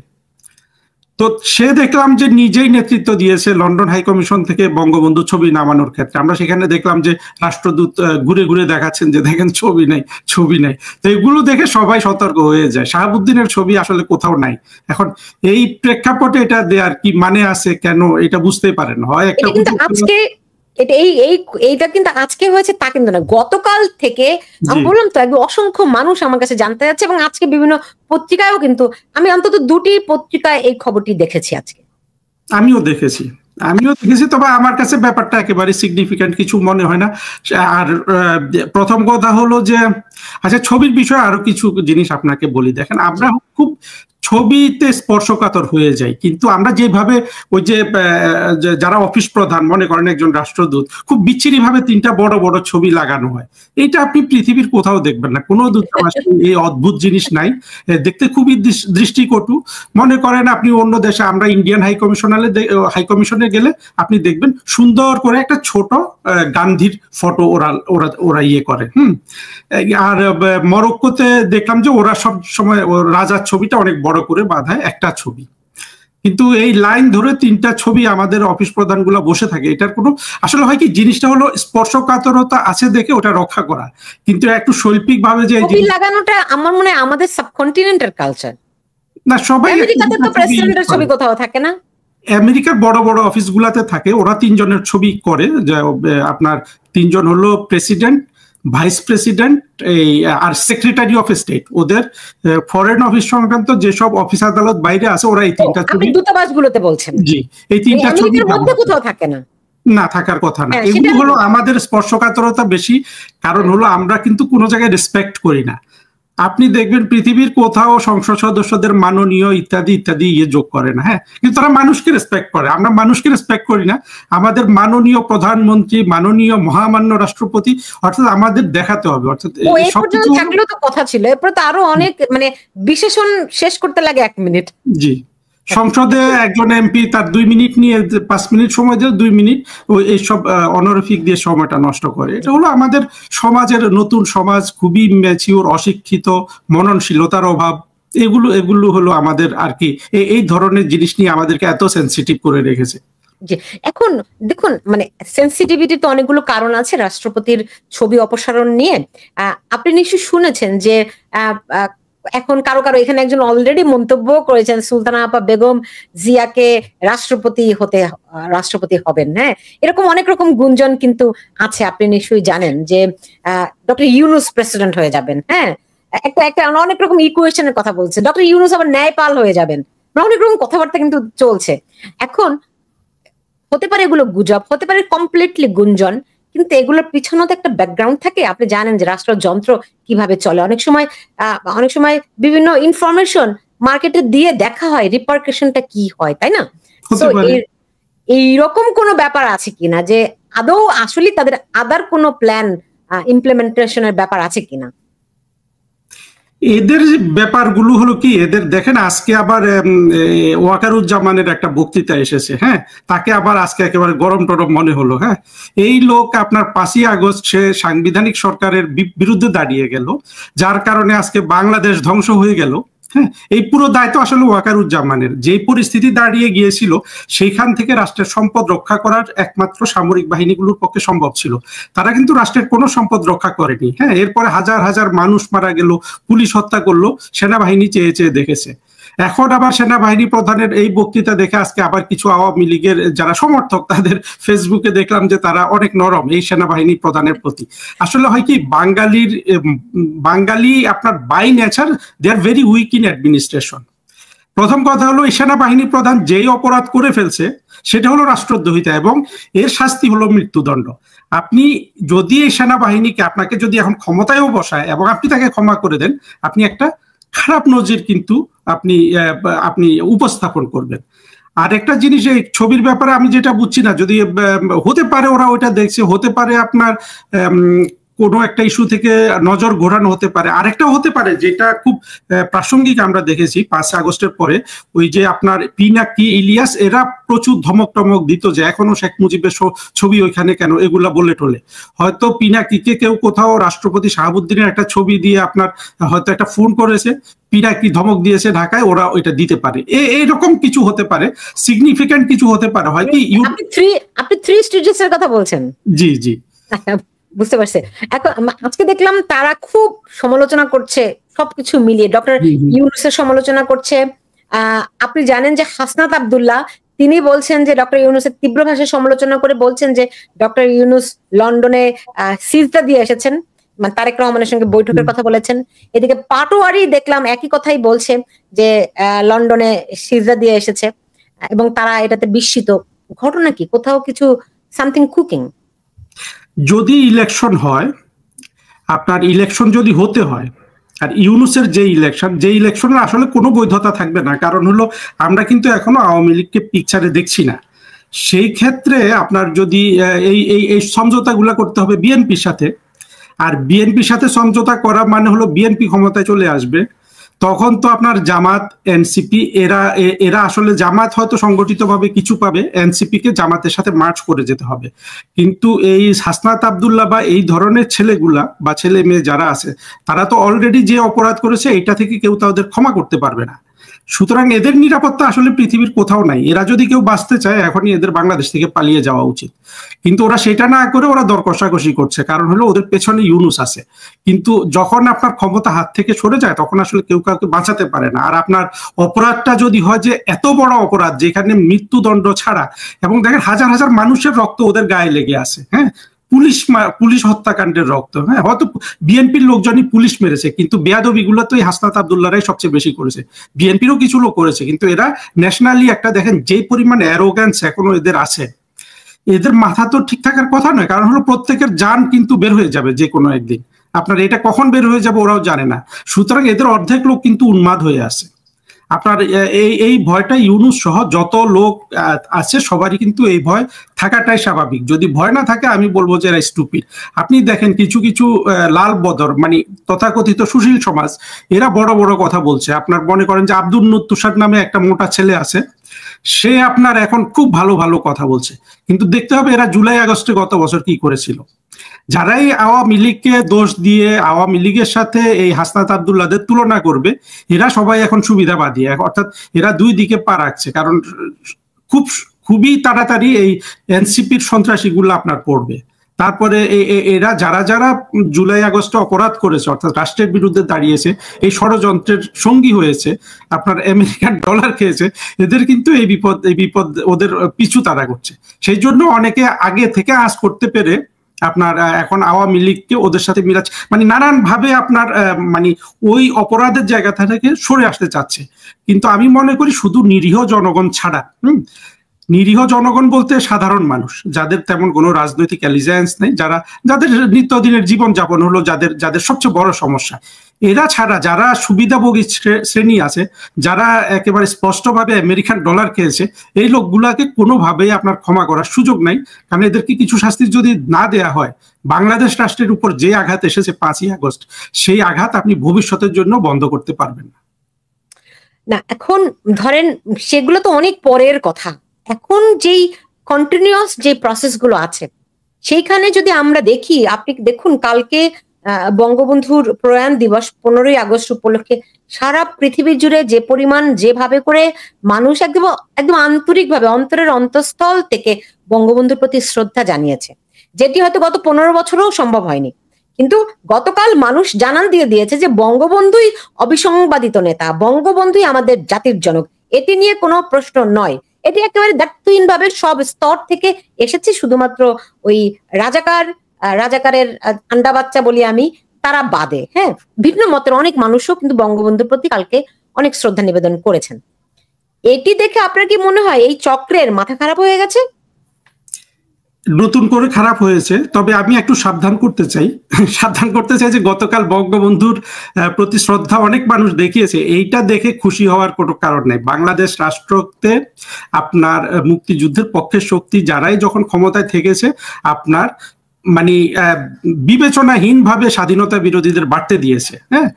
তো সে দেখলাম যে নিজেই নেতৃত্ব দিয়েছে লন্ডন হাই কমিশন থেকে বঙ্গবন্ধু ছবি নামানোর ক্ষেত্রে। আমরা সেখানে দেখলাম যে রাষ্ট্রদূত ঘুরে ঘুরে দেখাচ্ছেন যে দেখেন ছবি নেই, ছবি নেই। তো এগুলো দেখে সবাই সতর্ক হয়ে যায়। শাহাবুদ্দিনের ছবি আসলে কোথাও নাই। এখন এই প্রেক্ষাপটে এটা দেওয়ার কি মানে আছে, কেন, এটা বুঝতেই পারেন। হয় একটা এইটা কিন্তু আজকে হয়েছে তা কিন্তু না, গতকাল থেকে আমি বললাম তো, একদম অসংখ্য মানুষ আমার কাছে জানতে যাচ্ছে, এবং আজকে বিভিন্ন পত্রিকায়ও কিন্তু আমি অন্তত 2টি পত্রিকায় এই খবরটি দেখেছি আজকে। আমিও দেখেছি। তবে আমার কাছে ব্যাপারটা একেবারে সিগনিফিক্যান্ট কিছু মনে হয় না। আর প্রথম কথা হলো যে, আচ্ছা, ছবির বিষয়ে আরো কিছু জিনিস আপনাকে বলি। দেখেন, আমরা খুব ছবিতে স্পর্শকাতর হয়ে যায়, কিন্তু আমরা যেভাবে ওই যে যারা অফিস প্রধান, মনে করেন একজন রাষ্ট্রদূত, খুব বিচ্ছিরি ভাবে 3টা বড় বড় ছবি লাগানো হয়, এটা আপনি পৃথিবীর কোথাও দেখবেন না। কোনো দূতাবাসে এই অদ্ভুত জিনিস নাই। দেখতে খুবই দৃষ্টিকটু। মনে করেন আপনি অন্য দেশে, আমরা ইন্ডিয়ান হাই কমিশনে গেলে আপনি দেখবেন সুন্দর করে একটা ছোট গান্ধীর ফটো ওরা ইয়ে করে। আর মরক্কোতে দেখলাম যে ওরা সব সময় রাজার ছবিটা অনেক বড় করে বাঁধায়, একটা ছবি। কিন্তু এই লাইন ধরে 3টা ছবি আমাদের অফিস প্রধানগুলো বসে থাকে। এটার কোনো আসলে হয় কি, জিনিসটা হলো স্পর্শকাতরতা আছে দেখে ওটা রক্ষা করা, কিন্তু একটু শৈল্পিক ভাবে যে লাগানোটা আমার মনে হয় আমাদের সাবকন্টিনেন্টাল কালচার না। সবাই আমেরিকাতে তো প্রেসিডেন্টের ছবি কোথাও থাকে না, আমেরিকার বড় বড় অফিসগুলোতে থাকে। ওরা 3জনের ছবি করে, যে আপনার 3জন হলো প্রেসিডেন্ট, ভাইস প্রেসিডেন্ট, এই আর সেক্রেটারি অফ স্টেট। ওদের ফরেন অফিস সংক্রান্ত যেসব অফিস আদালত বাইরে আছে, ওরা এই 3টা ছবি দূতাবাসগুলোতে বলছেন। জি, এই 3টা ছবি মধ্যে কোথাও থাকে না, না থাকার কথা না। এগুলো হলো আমাদের স্পর্শকাতরতা বেশি, কারণ হলো আমরা কিন্তু কোনো জায়গায় রেসপেক্ট করি না। আপনি দেখবেন পৃথিবীর কোথাও সংসদ সদস্যদের মাননীয় ইত্যাদি ইত্যাদি যোগ করে না। হ্যাঁ, কিন্তু তারা মানুষকে রেসপেক্ট করে, আমরা মানুষকে রেসপেক্ট করি না। আমাদের মাননীয় প্রধানমন্ত্রী, মাননীয় মহামান্য রাষ্ট্রপতি, অর্থাৎ আমাদের দেখাতে হবে। অর্থাৎ থাকলেও তো কথা ছিল, এরপরে তো আরো অনেক মানে বিশেষণ শেষ করতে লাগে 1 মিনিট। জি, সংসদে একজন এমপি তার 2 মিনিট নিয়ে 5 মিনিট সময় দিয়ে 2 মিনিট এইসব অনারিফিক দিয়ে সময়টা নষ্ট করে। এটা হলো আমাদের সমাজের নতুন সমাজ, খুবই ম্যাচিওর, অশিক্ষিত, মননশীলতার অভাব। এগুলো হলো আমাদের আর কি এই ধরনের জিনিস নিয়ে আমাদেরকে এত সেন্সিটিভ করে রেখেছে। এখন দেখুন, মানে সেন্সিটিভিটি তো অনেকগুলো কারণ আছে রাষ্ট্রপতির ছবি অপসারণ নিয়ে। আপনি নিশ্চয়ই শুনেছেন যে এখন কারো এখানে একজন অলরেডি মন্তব্য করেছেন, সুলতানা আপা বেগম জিয়াকে রাষ্ট্রপতি হবেন। হ্যাঁ, এরকম অনেক রকম গুঞ্জন কিন্তু আছে। আপনি নিশ্চয়ই জানেন যে ডক্টর ইউনূস প্রেসিডেন্ট হয়ে যাবেন। হ্যাঁ, একটা অনেক রকম ইকুয়েশনের কথা বলছে। ডক্টর ইউনূস আবার ন্যায়পাল হয়ে যাবেন। অনেক রকম কথাবার্তা কিন্তু চলছে। এখন হতে পারে এগুলো গুজব, হতে পারে কমপ্লিটলি গুঞ্জন, কিন্তু এগুলোর পিছনে তো একটা ব্যাকগ্রাউন্ড থাকে। আপনি জানেন যে রাষ্ট্রযন্ত্র কিভাবে চলে। অনেক সময় বিভিন্ন ইনফরমেশন মার্কেটে দিয়ে দেখা হয় রিপারকেশনটা কি হয়, তাই না? তো এইরকম কোনো ব্যাপার আছে কিনা যে আদৌ আসলে তাদের আদার কোনো প্ল্যান ইমপ্লিমেন্টেশনের ব্যাপার আছে কিনা? এদের ব্যাপারগুলো হলো কি, এদের দেখেন আজকে আবার ওয়াকারুজ্জামানের একটা বক্তৃতা এসেছে, হ্যাঁ, তাকে আবার আজকে একেবারে গরম টরম মনে হলো। হ্যাঁ, এই লোক আপনার 5ই আগস্ট সে সাংবিধানিক সরকারের বিরুদ্ধে দাঁড়িয়ে গেল, যার কারণে আজকে বাংলাদেশ ধ্বংস হয়ে গেল। হ্যাঁ, এই পুরো দায়িত্ব আসলে ওয়াকারুজ্জামানের। যে পরিস্থিতি দাঁড়িয়ে গিয়েছিল সেইখান থেকে রাষ্ট্রের সম্পদ রক্ষা করার একমাত্র সামরিক বাহিনীগুলোর পক্ষে সম্ভব ছিল। তারা কিন্তু রাষ্ট্রের কোনো সম্পদ রক্ষা করেনি। হ্যাঁ, এরপরে হাজার হাজার মানুষ মারা গেল, পুলিশ হত্যা করলো, সেনাবাহিনী চেয়ে চেয়ে দেখেছে। এখন আবার সেনাবাহিনী প্রধানের এই বক্তৃতা দেখে আজকে আবার কিছু আওয়ামী লীগের যারা সমর্থক তাদের ফেসবুকে দেখলাম যে তারা অনেক নরম এই সেনাবাহিনী প্রধানের প্রতি। আসলে হয় কি, বাঙালি আপনার by nature they are very weak in administration. প্রথম কথা হলো, এই সেনাবাহিনী প্রধান যেই অপরাধ করে ফেলছে সেটা হলো রাষ্ট্রদ্রোহিতা, এবং এর শাস্তি হলো মৃত্যুদণ্ড। আপনি যদি এই সেনাবাহিনীকে, আপনাকে যদি এখন ক্ষমতায়ও বসায় এবং আপনি তাকে ক্ষমা করে দেন, আপনি একটা খারাপ নজির কিন্তু আপনি উপস্থাপন করবেন। আর একটা জিনিস, এই ছবির ব্যাপারে আমি যেটা বুঝছি না, যদি হতে পারে ওরা ওইটা দেখছে, হতে পারে আপনার কোনো একটা ইস্যু থেকে নজর ঘোরানো হতে পারে। আরেকটাও হতে পারে যেটা খুব প্রাসঙ্গিক, আমরা দেখেছি 5 আগস্টের পরে ওই যে আপনার পিনাকি, ইলিয়াস, এরা প্রচুর ধমক টমক দিত যে এখনো শেখ মুজিবের ছবি ওইখানে কেন, এগুলা বলে টোলে। হয়তো পিনাকিকে কেউ কোথাও রাষ্ট্রপতি শাহাবুদ্দিনের একটা ছবি দিয়ে আপনার হয়তো একটা ফোন করেছে, পিনাকি ধমক দিয়েছে ঢাকায়, ওরা ওইটা দিতে পারে। এরকম কিছু হতে পারে, সিগনিফিক্যান্ট কিছু হতে পারে। হয় কি, আপনি থ্রি স্টেজেস এর কথা বলছেন? জি জি, বুঝতে পারছি। এখন আজকে দেখলাম তারা খুব সমালোচনা করছে সবকিছু মিলিয়ে, ডক্টর ইউনূসের সমালোচনা করছে। আপনি জানেন যে হাসনাত আব্দুল্লাহ তিনি বলছেন যে ডক্টর ইউনূসের তীব্র ভাষায় সমালোচনা করে বলছেন যে ডক্টর ইউনূস লন্ডনে সিজদা দিয়ে এসেছেন, মানে তারেক রহমানের সঙ্গে বৈঠকের কথা বলেছেন। এদিকে পাটোয়ারি দেখলাম একই কথাই বলছে যে লন্ডনে সিজদা দিয়ে এসেছে এবং তারা এটাতে বিস্মিত। ঘটনা কি? কোথাও কিছু সামথিং কুকিং? যদি ইলেকশন হয়, আপনার ইলেকশন যদি হতে হয়, আর ইউনূসের যে ইলেকশনের আসলে কোনো বৈধতা থাকবে না, কারণ হলো আমরা কিন্তু এখনো আওয়ামী লীগকে পিকচারে দেখছি না। সেই ক্ষেত্রে আপনার যদি এই সমঝোতাগুলো করতে হবে বিএনপির সাথে, আর বিএনপির সাথে সমঝোতা করা মানে হলো বিএনপি ক্ষমতায় চলে আসবে, তখন তো আপনার জামাত, এনসিপি, এরা আসলে জামাত হয়তো সংগঠিতভাবে কিছু পাবে, এনসিপি কে জামাতের সাথে মার্চ করে যেতে হবে। কিন্তু এই হাসনাত আব্দুল্লাহ বা এই ধরনের ছেলেগুলা বা ছেলে মেয়ে যারা আছে, তারা তো অলরেডি যে অপরাধ করেছে এটা থেকে কেউ তাদের ক্ষমা করতে পারবে না। সুতরাং এদের নিরাপত্তা আসলে পৃথিবীর কোথাও নাই। এরা যদি কেউ বাঁচতে চায়, এখনই এদের বাংলাদেশ থেকে পালিয়ে যাওয়া উচিত। কিন্তু ওরা সেটা না করে ওরা দর কষাকষি করছে, কারণ হলো ওদের পেছনে ইউনূস আছে। কিন্তু যখন আপনার ক্ষমতা হাত থেকে সরে যায়, তখন আসলে কেউ কাউকে বাঁচাতে পারে না। আর আপনার অপরাধটা যদি হয় যে এত বড় অপরাধ যেখানে মৃত্যুদণ্ড ছাড়া, এবং দেখেন হাজার হাজার মানুষের রক্ত ওদের গায়ে লেগে আছে, হ্যাঁ, পুলিশ হত্যাকাণ্ডের রক্ত, হ্যাঁ, হয়তো বিএনপির লোকজনই পুলিশ মেরেছে, কিন্তু বেয়াদবি গুলো তো এই হাসনাত আব্দুল্লাহরাই সবচেয়ে বেশি করেছে। বিএনপিরও কিছু লোক করেছে, কিন্তু এরা ন্যাশনালি একটা দেখেন যে পরিমাণ অ্যারোগ্যান্স এখনো এদের আছে, এদের মাথা তো ঠিক থাকার কথা নয়। কারণ হলো প্রত্যেকের জান কিন্তু বের হয়ে যাবে যে কোনো একদিন, আপনার এটা কখন বের হয়ে যাবে ওরাও জানে না। সুতরাং এদের অর্ধেক লোক কিন্তু উন্মাদ হয়ে আছে। আপনার এই ভয়টা ইউনূস সহ যত লোক আছে সবারই কিন্তু এই ভয় থাকাটাই স্বাভাবিক। যদি ভয় না থাকে, আমি বলবো যে এরা স্টুপিড। আপনি দেখেন কিছু কিছু লাল বদর, মানে তথাকথিত সুশীল সমাজ, এরা বড় বড় কথা বলছে। আপনার মনে করেন যে আব্দুল তুষার নামে একটা মোটা ছেলে আছে, সে আপনার এখন খুব ভালো ভালো কথা বলছে, কিন্তু দেখতে হবে এরা জুলাই আগস্টে গত বছর কি করেছিল। যারাই আওয়ামী লীগকে দোষ দিয়ে আওয়ামী লীগের সাথে এই হাসনাত আব্দুল্লাহদের তুলনা করবে, এরা সবাই এখন সুবিধাবাদী, অর্থাৎ এরা দুই দিকে পা রাখছে। কারণ খুবই তাড়াতাড়ি এই এনসিপির সন্ত্রাসীগুলো আপনার পড়বে। তারপরে এরা যারা যারা জুলাই আগস্টে অপরাধ করেছে, অর্থাৎ রাষ্ট্রের বিরুদ্ধে দাঁড়িয়েছে, এই ষড়যন্ত্রের সঙ্গী হয়েছে, আপনার আমেরিকান ডলার খেয়েছে, এদের কিন্তু এই বিপদ ওদের পিছু তাড়া করছে। সেই জন্য অনেকে আগে থেকে আঁচ করতে পেরে আপনার এখন আওয়ামী লীগকে ওদের সাথে মিলাচ্ছে, মানে নানান ভাবে আপনার মানে ওই অপরাধের জায়গা থেকে সরে আসতে চাচ্ছে। কিন্তু আমি মনে করি শুধু নিরীহ জনগণ ছাড়া, নিরীহ জনগণ বলতে সাধারণ মানুষ যাদের তেমন কোনো রাজনৈতিক অ্যালিজায়েন্স নেই, যাদের নিত্যদিনের জীবন যাপন হলো, যাদের সবচেয়ে বড় সমস্যা, এরা ছাড়া যারা সুবিধাভোগী শ্রেণী আছে, যারা একেবারে স্পষ্টভাবে আমেরিকান ডলার খেয়েছে, এই লোকগুলাকে কোনোভাবেই আপনার ক্ষমা করার সুযোগ নাই। কারণ এদেরকে কিছু শাস্তি যদি না দেয়া হয়, বাংলাদেশ রাষ্ট্রের উপর যে আঘাত এসেছে 5ই আগস্ট, সেই আঘাত আপনি ভবিষ্যতের জন্য বন্ধ করতে পারবেন না। না, এখন ধরেন সেগুলো তো অনেক পরের কথা। এখন যেই কন্টিনিউয়াস যে প্রসেসগুলো আছে সেইখানে যদি আমরা দেখি, আপনি দেখুন কালকে বঙ্গবন্ধুর প্রয়াণ দিবস 15ই আগস্ট উপলক্ষে সারা পৃথিবী জুড়ে যে পরিমাণ যেভাবে করে মানুষ একদম একদম আন্তরিকভাবে অন্তরের অন্তঃস্থল থেকে বঙ্গবন্ধুর প্রতি শ্রদ্ধা জানিয়েছে, যেটি হয়তো গত 15 বছরেও সম্ভব হয়নি। কিন্তু গতকাল মানুষ জানান দিয়ে দিয়েছে যে বঙ্গবন্ধুই অবিসংবাদিত নেতা, বঙ্গবন্ধুই আমাদের জাতির জনক, এটি নিয়ে কোনো প্রশ্ন নয়। এটি একেবারে দায়িত্বহীন ভাবে সব স্তর থেকে এসেছে, শুধুমাত্র ওই রাজাকারের আন্ডা বাচ্চা বলি আমি, তারা বাদে। হ্যাঁ, ভিন্ন মতের অনেক মানুষও কিন্তু বঙ্গবন্ধুর প্রতি কালকে অনেক শ্রদ্ধা নিবেদন করেছেন। এটি দেখে আপনার কি মনে হয় এই চক্রের মাথা খারাপ হয়ে গেছে? নতুন করে খারাপ হয়েছে, তবে আমি একটু সাবধান করতে চাই যে গতকাল বঙ্গবন্ধুর প্রতি শ্রদ্ধা অনেক মানুষ দেখিয়েছে, এইটা দেখে খুশি হওয়ার কোনো কারণ নেই। বাংলাদেশ রাষ্ট্রতে আপনার মুক্তিযুদ্ধের পক্ষের শক্তি যারাই যখন ক্ষমতায় থেকেছে, আপনার মানে বিবেচনাহীন ভাবে স্বাধীনতা বিরোধীদের বাড়তে দিয়েছে। হ্যাঁ,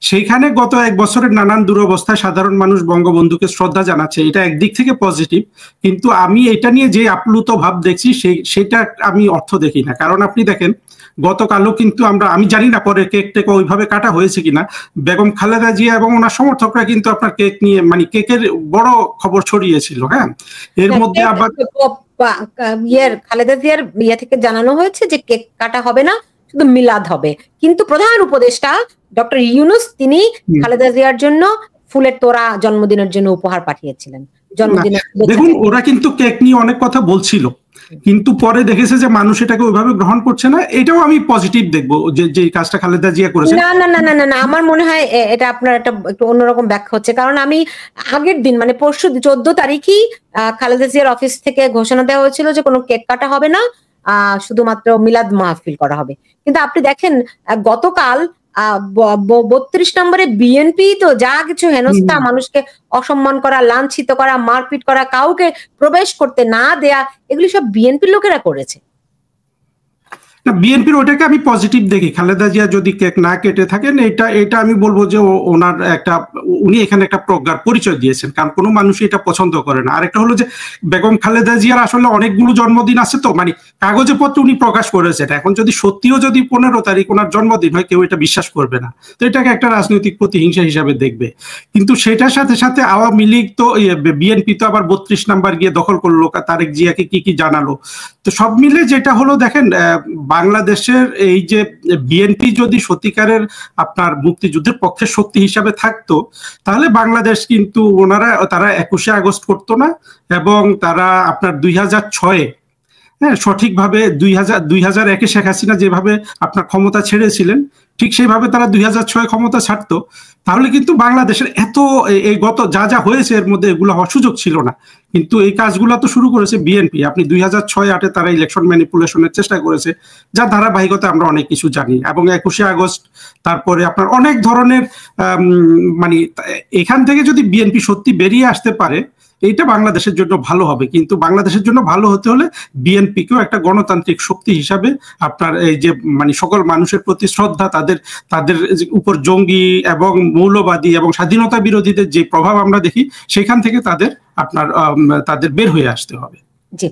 সেইখানে গত 1 বছরের নানান দুরবস্থায় সাধারণ মানুষ বঙ্গবন্ধুকে শ্রদ্ধা জানাচ্ছে, এটা একদিক থেকে পজিটিভ। কিন্তু আমি এটা নিয়ে যে আপ্লুত ভাব দেখছি সেটা আমি অর্থ দেখি না। কারণ আপনি দেখেন গতকালও কিন্তু আমি জানি না পরে কেক টেক ওইভাবে কাটা হয়েছে কিনা, বেগম খালেদা জিয়া এবং ওনার সমর্থকরা কিন্তু আপনার কেক নিয়ে মানে কেকের বড় খবর ছড়িয়েছিল। হ্যাঁ, এর মধ্যে আবার খালেদা জিয়ার ইয়ে থেকে জানানো হয়েছে যে কেক কাটা হবে না, শুধু মিলাদ হবে। কিন্তু প্রধান উপদেষ্টা ডক্টর ইউনূস তিনি খালেদা জিয়ার জন্য ফুলের তোড়া জন্মদিনের জন্য উপহার পাঠিয়েছিলেন। দেখুন, ওরা কিন্তু কেক নিয়ে অনেক কথা বলছিল, কিন্তু পরে দেখেছে যে মানুষ এটাকে ওইভাবে গ্রহণ করছে না। এটাও আমি পজিটিভ দেখবো যে কাজটা খালেদা জিয়া করেছে। না না না না না, আমার মনে হয় এটা আপনার একটা একটু অন্যরকম ব্যাখ্যা হচ্ছে। কারণ আমি আগের দিন মানে পরশু 14 তারিখই খালেদা জিয়ার অফিস থেকে ঘোষণা দেওয়া হয়েছিল যে কোনো কেক কাটা হবে না, শুধুমাত্র মিলাদ মাহফিল করা হবে। কিন্তু আপনি দেখেন গতকাল 32 নম্বরে বিএনপি তো যা কিছু হেনস্থা, মানুষকে অসম্মান করা, লাঞ্ছিত করা, মারপিট করা, কাউকে প্রবেশ করতে না দেয়া, এগুলি সব বিএনপির লোকেরা করেছে। না, বিএনপির ওটাকে আমি পজিটিভ দেখি। খালেদা জিয়া যদি কেক না কেটে থাকেন, এটা আমি বলবো যে ওনার উনি এখানে একটা প্রজ্ঞার পরিচয় দিয়েছেন, কারণ কোনো মানুষই এটা পছন্দ করে না। আরেকটা হলো যে বেগম খালেদা জিয়ার আসলে অনেকগুলো জন্মদিন আছে, তো মানে কাগজে পত্রে উনি প্রকাশ করেছেন। এখন যদি সত্যিও যদি 15 তারিখ ওনার জন্মদিন হয়, কেউ এটা বিশ্বাস করবে না, তো এটাকে একটা রাজনৈতিক প্রতিহিংসা হিসাবে দেখবে। কিন্তু সেটার সাথে সাথে আওয়ামী লীগ তো বিএনপি তো আবার 32 নাম্বার গিয়ে দখল করলো, তারেক জিয়াকে কি জানালো। তো সব মিলে যেটা হলো, দেখেন বাংলাদেশের এই যে বিএনপি যদি সত্যিকারের আপনার মুক্তিযুদ্ধের পক্ষের শক্তি হিসাবে থাকতো, তাহলে বাংলাদেশ কিন্তু তারা 21শে আগস্ট করতো না, এবং তারা আপনার 2006-এ হ্যাঁ সঠিকভাবে 2001-এ শেখ হাসিনা যেভাবে আপনার ক্ষমতা ছেড়েছিলেন, ঠিক সেইভাবে তারা 2006 ক্ষমতা ছাড়তো, তাহলে কিন্তু বাংলাদেশের এই গত যা হয়েছে এর মধ্যে এগুলো হওয়ার সুযোগ ছিল না। কিন্তু এই কাজগুলো তো শুরু করেছে বিএনপি। আপনি 2006-08-এ তারা ইলেকশন ম্যানিপুলেশনের চেষ্টা করেছে, যার ধারাবাহিকতা আমরা অনেক কিছু জানি। এবং 21শে আগস্ট, তারপরে আপনার অনেক ধরনের মানে এখান থেকে যদি বিএনপি সত্যি বেরিয়ে আসতে পারে, এইটা বাংলাদেশের জন্য ভালো হবে। কিন্তু বাংলাদেশের জন্য ভালো হতে হলে বিএনপিকেও একটা গণতান্ত্রিক শক্তি হিসাবে আপনার এই যে মানে সকল মানুষের প্রতি শ্রদ্ধা, তাদের উপর জঙ্গি এবং মৌলবাদী এবং স্বাধীনতা বিরোধীদের যে প্রভাব আমরা দেখি, সেখান থেকে তাদের বের হয়ে আসতে হবে। জি,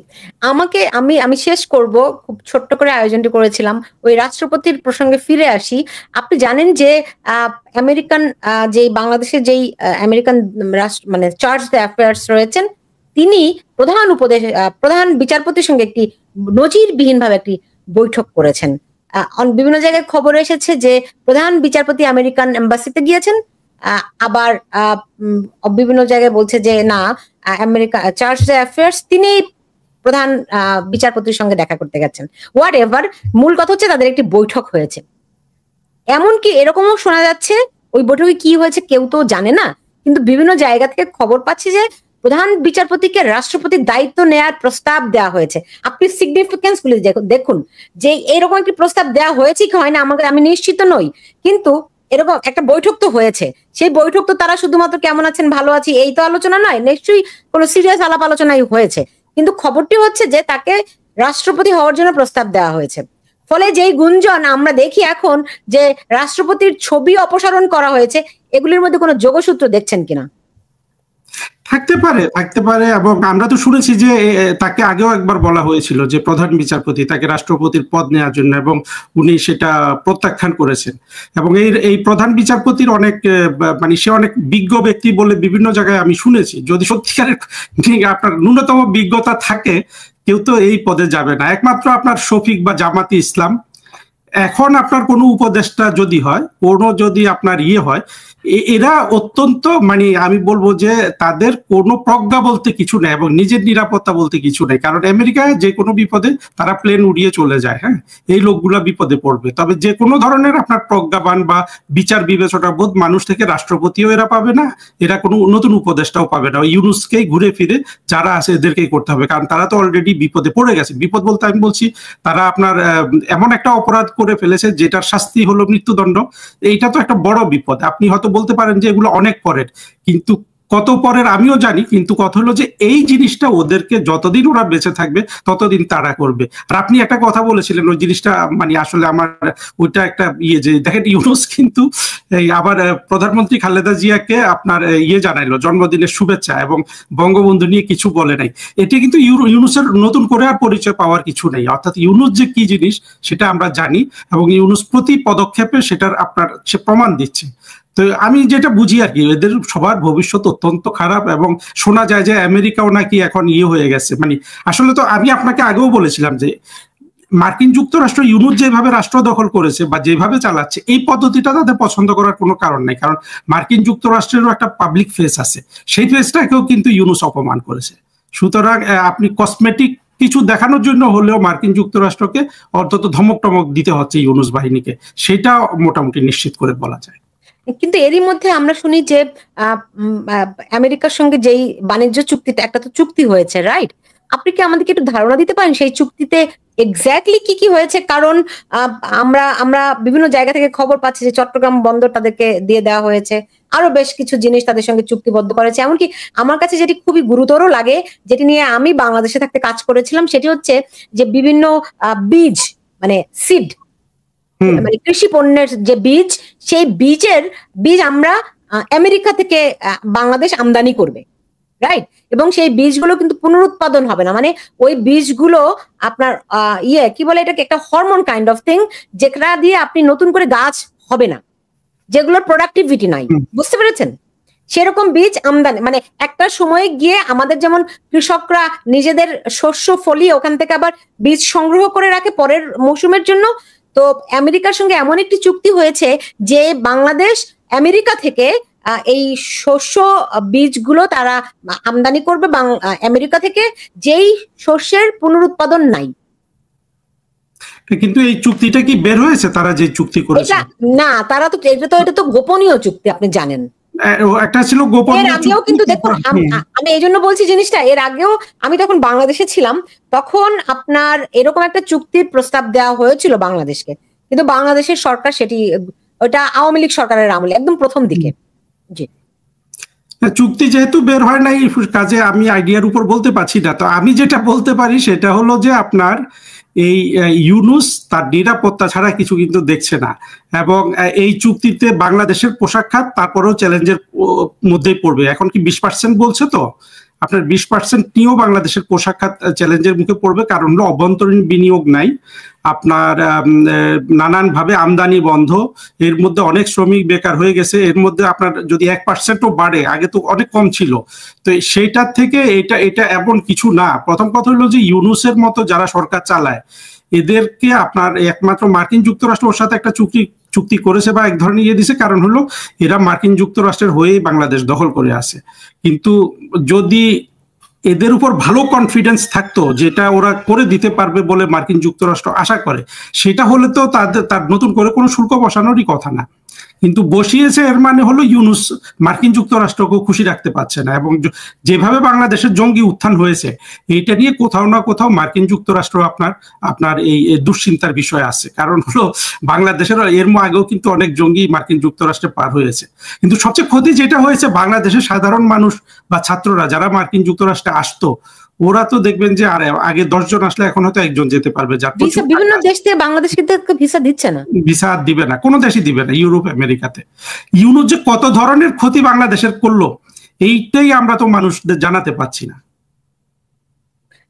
আমি শেষ করব, খুব ছোট্ট করে আয়োজনটি করেছিলাম। ওই রাষ্ট্রপতির প্রসঙ্গে ফিরে আসি। আপনি জানেন যে আমেরিকান যেই বাংলাদেশের যেই আমেরিকান মানে চার্জ দ্য অ্যাফেয়ার্স রয়েছেন, তিনি প্রধান বিচারপতির সঙ্গে একটি নজিরবিহীন ভাবে একটি বৈঠক করেছেন। বিভিন্ন জায়গায় খবর এসেছে যে প্রধান বিচারপতি আমেরিকান এম্বাসিতে গিয়েছেন, আবার বিভিন্ন জায়গায় বলছে যে না, আমেরিকা চার্জ দ্য অ্যাফেয়ার্স তিনি প্রধান বিচারপতির সঙ্গে দেখা করতে গেছেন, হোয়াট এভার, মূল কথা হচ্ছে তাদের একটি বৈঠক হয়েছে। এমনকি এরকমও শোনা যাচ্ছে ওই বৈঠকে কি হয়েছে কেউ তো জানে না, কিন্তু বিভিন্ন জায়গা থেকে খবর পাচ্ছি যে প্রধান বিচারপতিকে রাষ্ট্রপতির দায়িত্ব নেয়ার প্রস্তাব দেওয়া হয়েছে। আপনি সিগনিফিকেন্স গুলি দেখুন যে এরকম একটি প্রস্তাব দেওয়া হয়েছে কি হয় না আমি নিশ্চিত নই, কিন্তু এরকম একটা বৈঠক তো হয়েছে। সেই বৈঠক তো তারা শুধুমাত্র কেমন আছেন ভালো আছি এই তো আলোচনা নয়, নিশ্চয়ই কোনো সিরিয়াস আলাপ আলোচনাই হয়েছে। কিন্তু খবরটি হচ্ছে যে তাকে রাষ্ট্রপতি হওয়ার জন্য প্রস্তাব দেওয়া হয়েছে। ফলে যেই গুঞ্জন আমরা দেখি এখন যে রাষ্ট্রপতির ছবি অপসারণ করা হয়েছে, এগুলির মধ্যে কোনো যোগসূত্র দেখছেন কিনা? থাকতে পারে এবং আমরা তো শুনেছি যে তাকে আগেও একবার বলা হয়েছিল যে প্রধান বিচারপতি তাকে রাষ্ট্রপতির পদ নেওয়ার জন্য, এবং উনি সেটা প্রত্যাখ্যান করেছেন। এবং এই প্রধান বিচারপতির অনেক মানে সে অনেক বিজ্ঞ ব্যক্তি বলে বিভিন্ন জায়গায় আমি শুনেছি। যদি সত্যিকারের আপনার ন্যূনতম বিজ্ঞতা থাকে কেউ তো এই পদে যাবে না, একমাত্র আপনার শফিক বা জামাতি ইসলাম। এখন আপনার কোনো উপদেষ্টা যদি হয়, কোনো যদি আপনার হয়, এরা অত্যন্ত মানে আমি বলবো যে তাদের কোনো প্রজ্ঞা বলতে কিছু নেই এবং নিজের নিরাপত্তা বলতে কিছু নেই। কারণ আমেরিকায় যে কোনো বিপদে তারা প্লেন উড়িয়ে চলে যায়। হ্যাঁ, এই লোকগুলা বিপদে পড়বে। তবে যে কোনো ধরনের আপনার প্রজ্ঞাবান বা বিচার বিবেচনা বোধ মানুষ থেকে রাষ্ট্রপতিও এরা পাবে না, এরা কোনো নতুন উপদেষ্টাও পাবে না। ইউনুসকেই ঘুরে ফিরে যারা আছে এদেরকেই করতে হবে, কারণ তারা তো অলরেডি বিপদে পড়ে গেছে। বিপদ বলতে আমি বলছি তারা আপনার এমন একটা অপরাধ করে ফেলেছে যেটার শাস্তি হলো মৃত্যুদণ্ড। এইটা তো একটা বড় বিপদ। আপনি হয়তো বলতে পারেন যে এগুলো অনেক পরের, কিন্তু কত পরের আমিও জানি, কিন্তু কথা হলো যে এই জিনিসটা ওদেরকে যতদিন ওরা বেঁচে থাকবে ততদিন তারা করবে। আর আপনি একটা কথা বলেছিলেন ওই জিনিসটা মানে আসলে আমার ওইটা একটা যে দেখেন ইউনুস কিন্তু আবার প্রধানমন্ত্রী খালেদা জিয়াকে আপনার জানাইলো জন্মদিনের শুভেচ্ছা এবং বঙ্গবন্ধু নিয়ে কিছু বলে নাই। এটি কিন্তু ইউনুসের নতুন করে আর পরিচয় পাওয়ার কিছু নেই। অর্থাৎ ইউনুস যে কি জিনিস সেটা আমরা জানি এবং ইউনুস প্রতি পদক্ষেপে সেটার আপনার সে প্রমাণ দিচ্ছে। তো আমি যেটা বুঝি আর কি, এদের সবার ভবিষ্যৎ অত্যন্ত খারাপ। এবং শোনা যায় যে আমেরিকাও নাকি এখন হয়ে গেছে। মানে আসলে তো আমি আপনাকে আগেও বলেছিলাম যে মার্কিন যুক্তরাষ্ট্র ইউনুস যেভাবে রাষ্ট্র দখল করেছে বা যেভাবে চালাচ্ছে এই পদ্ধতিটা তাদের পছন্দ করার কোনো কারণ নেই। কারণ মার্কিন যুক্তরাষ্ট্রেরও একটা পাবলিক ফেস আছে, সেই ফেসটাকেও কিন্তু ইউনুস অপমান করেছে। সুতরাং আপনি কসমেটিক কিছু দেখানোর জন্য হলেও মার্কিন যুক্তরাষ্ট্রকে অন্তত ধমক টমক দিতে হচ্ছে ইউনুস বাহিনীকে, সেটা মোটামুটি নিশ্চিত করে বলা যায়। কিন্তু এরই মধ্যে আমরা শুনি যে আমেরিকার সঙ্গে যেই বাণিজ্য চুক্তিটা, একটা তো চুক্তি হয়েছে, রাইট? আপনি কি আমাদেরকে একটু ধারণা দিতে পারেন সেই চুক্তিতে এক্স্যাক্টলি কি কি হয়েছে? কারণ আমরা বিভিন্ন জায়গা থেকে খবর পাচ্ছি যে চট্টগ্রাম বন্দর তাদেরকে দিয়ে দেওয়া হয়েছে, আরো বেশ কিছু জিনিস তাদের সঙ্গে চুক্তিবদ্ধ করেছে। এমনকি আমার কাছে যেটি খুবই গুরুতর লাগে, যেটি নিয়ে আমি বাংলাদেশে থাকতে কাজ করেছিলাম, সেটি হচ্ছে যে বিভিন্ন বীজ মানে সিড, মানে কৃষি পণ্যের যে বীজ, সেই বীজ আমরা আমেরিকা থেকে বাংলাদেশ আমদানি করবে, রাইট? এবং সেই বীজগুলো কিন্তু পুনরুৎপাদন হবে না, মানে ওই বীজগুলো আপনার কি বলে এটাকে, একটা হরমোন কাইন্ড অফ থিং, যেটা দিয়ে আপনি নতুন করে গাছ হবে না, যেগুলোর প্রোডাক্টিভিটি নাই, বুঝতে পেরেছেন? সেরকম বীজ আমদানি, মানে একটা সময়ে গিয়ে আমাদের যেমন কৃষকরা নিজেদের শস্য ফলিয়ে ওখান থেকে আবার বীজ সংগ্রহ করে রাখে পরের মৌসুমের জন্য, তো আমেরিকার সঙ্গে এমন একটি চুক্তি হয়েছে যে বাংলাদেশ আমেরিকা থেকে এই শস্য বীজগুলো তারা আমদানি করবে আমেরিকা থেকে, যেই শস্যের পুনরুৎপাদন নাই। কিন্তু এই চুক্তিটা কি বের হয়েছে? তারা যে চুক্তি করেছে না, তারা তো এটা তো গোপনীয় চুক্তি, আপনি জানেন। একটা ছিল গোপন। এর আগেও কিন্তু দেখুন, আমি এই জন্য বলছি জিনিসটা, এর আগেও আমি তখন বাংলাদেশে ছিলাম, তখন আপনার এরকম একটা চুক্তির প্রস্তাব দেওয়া হয়েছিল বাংলাদেশকে, কিন্তু বাংলাদেশের সরকার সেটি, ওটা আওয়ামী লীগ সরকারের আমলে একদম প্রথম দিকে। জি, চুক্তি যেহেতু বের হয় নাই কাজে আমি আইডিয়ার উপর বলতে পারছি না। তো আমি যেটা বলতে পারি সেটা হলো যে আপনার এই ইউনুস তার নিরাপত্তা ছাড়া কিছু কিন্তু দেখছে না, এবং এই চুক্তিতে বাংলাদেশের পোশাক খাত তারপরেও চ্যালেঞ্জের মধ্যেই পড়বে। এখন কি 20% বলছে, তো আপনার 20% নিয়েও বাংলাদেশের পোশাক খাত চ্যালেঞ্জের মুখে পড়বে। কারণ হলো অভ্যন্তরীণ বিনিয়োগ নাই, আপনার নানানভাবে আমদানি বন্ধ, এর মধ্যে অনেক শ্রমিক বেকার হয়ে গেছে। এর মধ্যে আপনার যদি 1%ও বাড়ে, আগে তো অনেক কম ছিল, তো সেইটার থেকে এটা এমন কিছু না। প্রথম কথা হলো যে ইউনুসের মতো যারা সরকার চালায় এদেরকে আপনার একমাত্র মার্কিন যুক্তরাষ্ট্র ওর সাথে একটা চুক্তি করেছে বা এক ধরনের দিছে, কারণ হলো এরা মার্কিন যুক্তরাষ্ট্রের হয়েই বাংলাদেশ দখল করে আছে। কিন্তু যদি এদের উপর ভালো কনফিডেন্স থাকতো, যেটা ওরা করে দিতে পারবে বলে মার্কিন যুক্তরাষ্ট্র আশা করে, সেটা হলে তো তার নতুন করে কোনো শুল্ক বসানোরই কথা না। কিন্তু বসিয়েছে, এর মানে হলো ইউনূস মার্কিন যুক্তরাষ্ট্রকেও খুশি রাখতে পারছে না। এবং যেভাবে বাংলাদেশের জঙ্গি উত্থান হয়েছে, এইটা নিয়ে কোথাও না কোথাও মার্কিন যুক্তরাষ্ট্র আপনার এই দুশ্চিন্তার বিষয় আছে। কারণ হলো বাংলাদেশের এর আগেও কিন্তু অনেক জঙ্গি মার্কিন যুক্তরাষ্ট্রে পার হয়েছে। কিন্তু সবচেয়ে ক্ষতি যেটা হয়েছে, বাংলাদেশের সাধারণ মানুষ বা ছাত্ররা যারা মার্কিন যুক্তরাষ্ট্রে আসতো, ওরা তো দেখবেন যে আর আগে 10 জন আসলে এখন হয়তো একজন যেতে পারবে। বিভিন্ন দেশ থেকে বাংলাদেশ কিন্তু ভিসা দিচ্ছে না, ভিসা দিবে না, কোনো দেশই দিবে না। ইউরোপ আমেরিকাতে ইউনুস যে কত ধরনের ক্ষতি বাংলাদেশের করলো, এইটাই আমরা তো মানুষদের জানাতে পারছি না।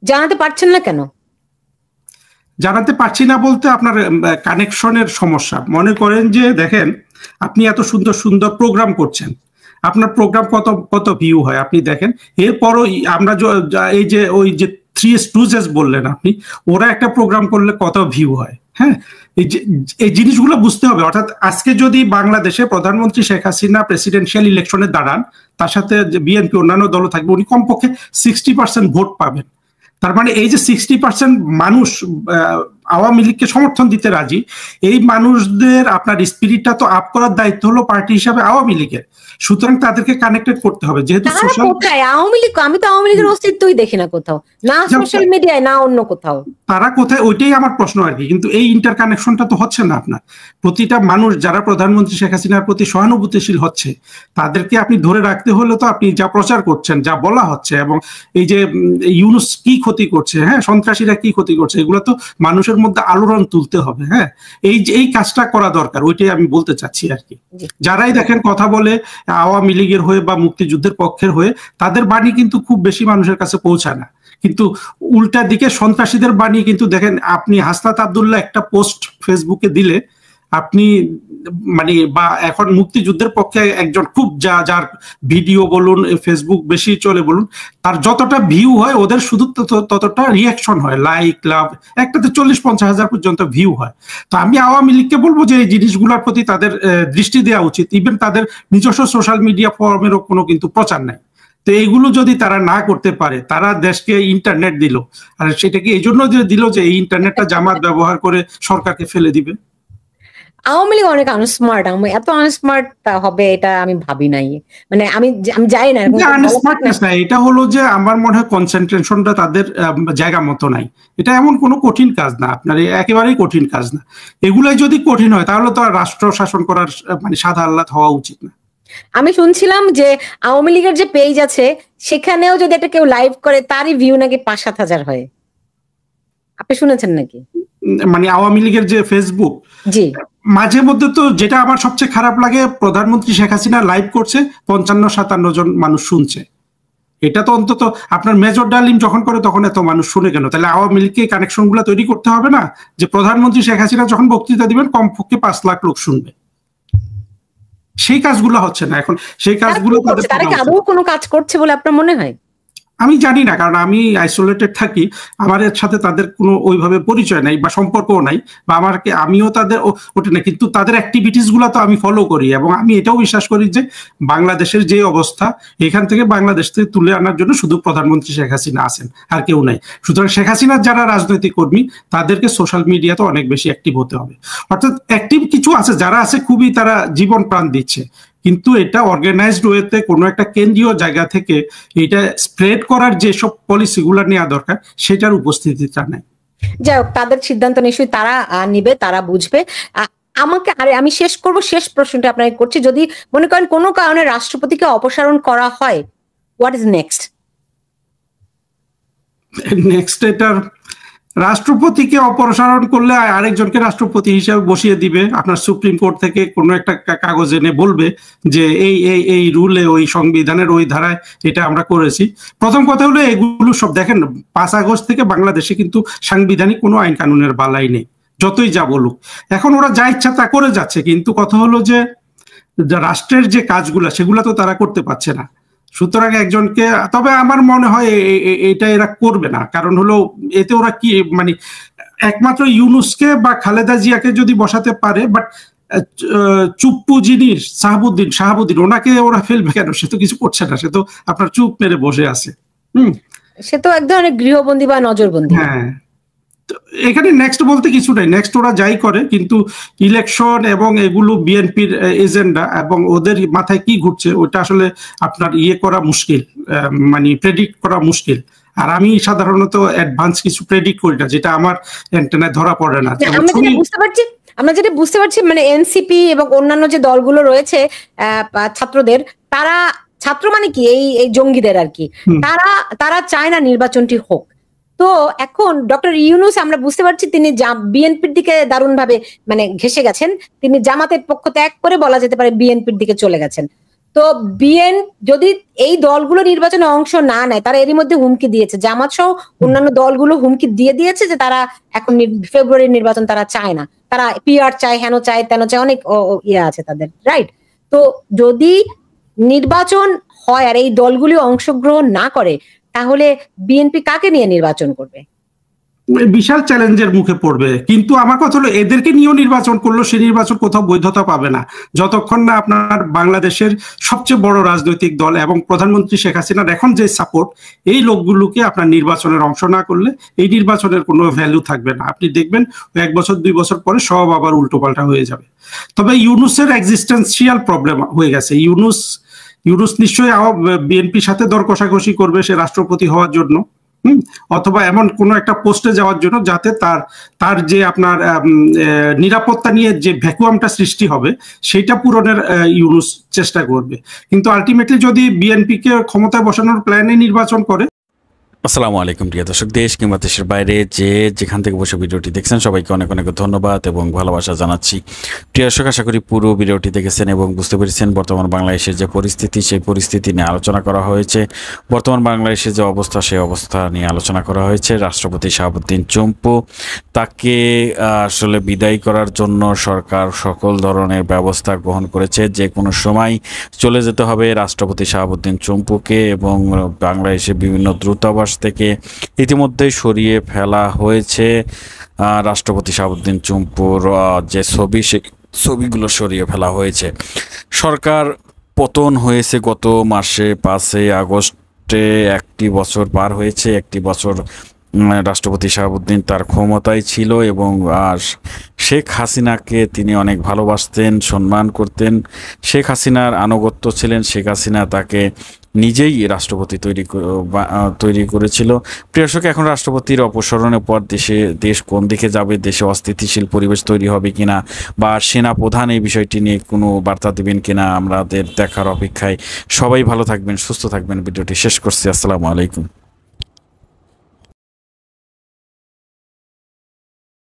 জানাতে পারছেন না কেন? জানাতে পারছি না বলতে আপনার কানেকশনের সমস্যা। মনে করেন যে দেখেন, আপনি এত সুন্দর সুন্দর প্রোগ্রাম করছেন, আপনার প্রোগ্রাম কত কত ভিউ হয় আপনি দেখেন। এরপরও আমরা এই যে ওই যে থ্রি স্টুজেস বললেন আপনি, ওরা একটা প্রোগ্রাম করলে কত ভিউ হয়। হ্যাঁ, এই জিনিসগুলো বুঝতে হবে। অর্থাৎ আজকে যদি বাংলাদেশে প্রধানমন্ত্রী শেখ হাসিনা প্রেসিডেন্সিয়াল ইলেকশনে দাঁড়ান, তার সাথে বিএনপি অন্যান্য দলও থাকবে, উনি কমপক্ষে 60% ভোট পাবেন। তার মানে এই যে 60% মানুষ আওয়ামী লীগকে সমর্থন দিতে রাজি, এই মানুষদের আপনার স্পিরিটটা তো আপ করার দায়িত্ব হলো পার্টি হিসাবে আওয়ামী লীগের। সুতরাং তাদেরকে কানেক্টেড করতে হবে। যেহেতু সোশ্যাল, আওয়ামী লীগ, আমি তো আওয়ামী লীগের অস্তিত্বই দেখি না কোথাও, না সোশ্যাল মিডিয়ায় না অন্য কোথাও। তারা কোথায়, ওইটাই আমার প্রশ্ন আর কি। কিন্তু এই ইন্টার কানেকশনটা তো হচ্ছে না আপনার। প্রতিটা মানুষ যারা প্রধানমন্ত্রী শেখ হাসিনার প্রতি সহানুভূতিশীল হচ্ছে, তাদেরকে আপনি ধরে রাখতে হলে তো আপনি যা প্রচার করছেন, যা বলা হচ্ছে, এবং এই যে ইউনূস কি ক্ষতি করছে, হ্যাঁ, সন্ত্রাসীরা কি ক্ষতি করছে, এগুলো তো মানুষের মধ্যে আলোড়ন তুলতে হবে। হ্যাঁ, এই কাজটা করা দরকার, ওইটাই আমি বলতে চাচ্ছি আর কি। যারাই দেখেন কথা বলে আওয়ামী লীগের হয়ে বা মুক্তিযুদ্ধের পক্ষের হয়ে, তাদের বাণী কিন্তু খুব বেশি মানুষের কাছে পৌঁছায় না। কিন্তু উল্টা দিকে সন্ত্রাসীদের বাণী কিন্তু দেখেন, আপনি হাসনাত আব্দুল্লাহ একটা পোস্ট ফেসবুকে দিলে, আপনি মানে বা এখন মুক্তিযুদ্ধের পক্ষে একজন খুব যার ভিডিও বলুন, ফেসবুক বেশি চলে বলুন, তার যতটা ভিউ হয়, ওদের শুধু ততটা রিয়াকশন হয়, লাইক, লাভ, একটাতে 40-50 হাজার পর্যন্ত ভিউ হয়। তো আমি আওয়ামী লীগকে বলবো যে এই জিনিসগুলোর প্রতি তাদের দৃষ্টি দেওয়া উচিত। ইভেন তাদের নিজস্ব সোশ্যাল মিডিয়া ফর্মেরও কোনো কিন্তু প্রচার নাই। তো এইগুলো যদি তারা না করতে পারে, তারা দেশকে ইন্টারনেট দিল, আর সেটাকে এই জন্য যে দিল যে এই ইন্টারনেটটা জামাত ব্যবহার করে সরকারকে ফেলে দিবে। আওয়ামী লীগ অনেক আনস্মার্ট, এত আনস্মার্ট হবে এটা আমি ভাবি নাই। মানে আমি যাই না, এটা হলো যে আমার মনে হয় কনসেন্ট্রেশনটা তাদের জায়গা মতো নাই। এটা এমন কোনো কঠিন কাজ না, আপনার একেবারেই কঠিন কাজ না। এগুলাই যদি কঠিন হয়, তাহলে তো আর রাষ্ট্র শাসন করার মানে সাদা আহ্লাদ হওয়া উচিত না। আমি শুনছিলাম যে আওয়ামী লীগের যে পেজ আছে, সেখানেও যদি এটা কেউ লাইভ করে, তারই ভিউ নাকি 5-7 হাজার হয়। আপনি শুনেছেন নাকি? মানে আওয়ামী লীগের যে ফেসবুক, জি, মাঝে মধ্যে তো যেটা আমার সবচেয়ে খারাপ লাগে, প্রধানমন্ত্রী শেখ হাসিনা লাইভ করছে, 55-57 জন মানুষ শুনছে। এটা তো অন্তত আপনার মেজর ডালিম যখন করে তখন এত মানুষ শুনে কেন? তাহলে আওয়ামী লীগকে কানেকশন গুলা তৈরি করতে হবে না, যে প্রধানমন্ত্রী শেখ হাসিনা যখন বক্তৃতা দিবেন কমপক্ষে 5 লাখ লোক শুনবে। সেই কাজগুলো হচ্ছে না এখন। সেই কাজগুলো তারা কি আদৌ কোনো কাজ করছে বলে আপনার মনে হয়? আমি জানি না, কারণ আমি আইসোলেটেড থাকি, আমার সাথে তাদের কোনো ওইভাবে পরিচয় নাই বা সম্পর্কও নাই, বা আমিও তাদের ওটা না। কিন্তু তাদের অ্যাক্টিভিটিস গুলো তো আমি ফলো করি, এবং আমি এটাও বিশ্বাস করি যে বাংলাদেশের যে অবস্থা, এখান থেকে বাংলাদেশ থেকে তুলে আনার জন্য শুধু প্রধানমন্ত্রী শেখ হাসিনা আছেন, আর কেউ নাই। সুতরাং শেখ হাসিনার যারা রাজনৈতিক কর্মী, তাদেরকে সোশ্যাল মিডিয়াতে অনেক বেশি অ্যাক্টিভ হতে হবে। অর্থাৎ অ্যাক্টিভ কিছু আছে, যারা আছে খুবই, তারা জীবন প্রাণ দিচ্ছে, কিন্তু এটা অর্গানাইজড ওয়েতে কোনো একটা কেন্দ্রীয় জায়গা থেকে এটা স্প্রেড করার যেসব পলিসিগুলো নেওয়া দরকার, সেটার উপস্থিতিটা নাই। যাই হোক, তাদের সিদ্ধান্ত নিশ্চয়ই তারা নিবে, তারা বুঝবে। আমি শেষ করব, শেষ প্রশ্নটা আপনাকে করছি। যদি মনে করেন কোনো কারণে রাষ্ট্রপতিকে অপসারণ করা হয়, হোয়াট ইজ নেক্সট? এটার রাষ্ট্রপতিকে অপসারণ করলে আরেকজনকে রাষ্ট্রপতি হিসেবে বসিয়ে দিবে। আপনার সুপ্রিম কোর্ট থেকে কোনো একটা কাগজ এনে বলবে যে এই রুলে, ওই সংবিধানের ওই ধারায় এটা আমরা করেছি। প্রথম কথা হলো, এগুলো সব দেখেন, 5 আগস্ট থেকে বাংলাদেশে কিন্তু সাংবিধানিক কোনো আইন কানুনের বালাই নেই, যতই যা বলুক। এখন ওরা যা ইচ্ছা তা করে যাচ্ছে, কিন্তু কথা হলো যে রাষ্ট্রের যে কাজগুলা, সেগুলা তো তারা করতে পারছে না। সুতরাং একজনকে, তবে আমার মনে হয় এটা এরা করবে না। কারণ হলো, এতে ওরা কি মানে একমাত্র ইউনূসকে বা খালেদা জিয়াকে যদি বসাতে পারে, বাট চুপ্পু যিনি শাহাবুদ্দিন, ওনাকে ওরা ফেলবে কেন? সে তো কিছু করছে না, সে তো আপনার চুপ মেরে বসে আছে। সে তো এক ধরনের গৃহবন্দী বা নজরবন্দী। হ্যাঁ, এখানে নেক্সট বলতে কিছু নাই, নেক্সট ওরা যাই করে, কিন্তু ইলেকশন এবং এগুলো বিএনপির এজেন্ডা এবং ওদের মাথায় কি ঘুরছে ওটা আসলে আপনার করা মুশকিল, মানে প্রেডিক্ট করা মুশকিল। আর আমি সাধারণত অ্যাডভান্স কিছু প্রেডিক্ট করি না, যেটা আমার অ্যান্টেনায় ধরা পড়ে না। আমরা যেটা বুঝতে পারছি মানে এনসিপি এবং অন্যান্য যে দলগুলো রয়েছে ছাত্রদের, তারা ছাত্র মানে কি এই জঙ্গিদের আর কি, তারা চায় না নির্বাচনটি হোক। তো এখন ডক্টর ইউনূস আমরা বুঝতে পারছি তিনি বিএনপির দিকে দারুণ ভাবে মানে ঘেঁষে গেছেন, তিনি জামাতের পক্ষ ত্যাগ করে বলা যেতে পারে বিএনপির দিকে চলে গেছেন। তো যদি এই দলগুলো নির্বাচনে অংশ না নেয়, তারা এরই মধ্যে হুমকি দিয়েছে, জামাত সহ অন্যান্য দলগুলো হুমকি দিয়েছে যে তারা এখন ফেব্রুয়ারির নির্বাচন তারা চায় না, তারা পিআর চায়, হেন চায় তেন চায়, অনেক আছে তাদের, রাইট? তো যদি নির্বাচন হয় আর এই দলগুলি অংশগ্রহণ না করে, তাহলে বিএনপি কাকে নিয়ে নির্বাচন করবে? বিশাল চ্যালেঞ্জের মুখে পড়বে। কিন্তু আমার কথা হলো, এদেরকে নিয়েও নির্বাচন করলো, সেই নির্বাচন কোথাও বৈধতা পাবে না যতক্ষণ না আপনার বাংলাদেশের সবচেয়ে বড় রাজনৈতিক দল এবং প্রধানমন্ত্রী শেখ হাসিনার এখন যে সাপোর্ট, এই লোকগুলোকে আপনার নির্বাচনের অংশ না করলে এই নির্বাচনের কোনো ভ্যালু থাকবে না। আপনি দেখবেন 1 বছর 2 বছর পরে সব আবার উল্টোপাল্টা হয়ে যাবে। তবে ইউনূসের এক্সিস্টেন্সিয়াল প্রবলেম হয়ে গেছে। ইউনূস নিশ্চয়ই বিএনপির সাথে দর কষাকষি করবে সে রাষ্ট্রপতি হওয়ার জন্য, অথবা এমন কোনো একটা পোস্টে যাওয়ার জন্য যাতে তার যে আপনার নিরাপত্তা নিয়ে যে ভ্যাকুয়ামটা সৃষ্টি হবে সেটা পূরণের ইউনূস চেষ্টা করবে। কিন্তু আলটিমেটলি যদি বিএনপিকে ক্ষমতায় বসানোর প্ল্যানে নির্বাচন করে। আসসালামু আলাইকুম প্রিয় দর্শক, দেশ কিংবা দেশের বাইরে যেখান থেকে বসে ভিডিওটি দেখছেন সবাইকে অনেক অনেক ধন্যবাদ এবং ভালোবাসা জানাচ্ছি। প্রিয় দর্শক, আশা করি পুরো ভিডিওটি দেখেছেন এবং বুঝতে পেরেছেন বর্তমান বাংলাদেশের যে পরিস্থিতি, সেই পরিস্থিতি নিয়ে আলোচনা করা হয়েছে। বর্তমান বাংলাদেশের যে অবস্থা, সেই অবস্থা নিয়ে আলোচনা করা হয়েছে। রাষ্ট্রপতি শাহাবুদ্দিন চুপ্পু, তাকে আসলে বিদায় করার জন্য সরকার সকল ধরনের ব্যবস্থা গ্রহণ করেছে। যে কোনো সময় চলে যেতে হবে রাষ্ট্রপতি শাহাবুদ্দিন চুপ্পুকে, এবং বাংলাদেশের বিভিন্ন দূতাবাস থেকে ইতিমধ্যে সরিয়ে ফেলা হয়েছে রাষ্ট্রপতি শাহাবুদ্দিন চুপ্পুর যে ছবিগুলো সরিয়ে ফেলা হয়েছে। সরকার পতন হয়েছে গত মাসে 5 আগস্টে, 1 বছর পার হয়েছে। 1 বছর রাষ্ট্রপতি শাহাবুদ্দিন তার ক্ষমতায় ছিল এবং শেখ হাসিনাকে তিনি অনেক ভালোবাসতেন, সম্মান করতেন, শেখ হাসিনার আনুগত্য ছিলেন। শেখ হাসিনা তাকে নিজেই রাষ্ট্রপতি তৈরি করেছিল। প্রিয় দর্শক, এখন রাষ্ট্রপতির অপসারণের পর দেশ কোন দিকে যাবে, দেশে অস্থিতিশীল পরিবেশ তৈরি হবে কিনা, বা সেনা প্রধান এই বিষয়টি নিয়ে কোনো বার্তা দেবেন কিনা, আমাদের দেখার অপেক্ষায়। সবাই ভালো থাকবেন, সুস্থ থাকবেন। ভিডিওটি শেষ করছি। আসসালামু আলাইকুম।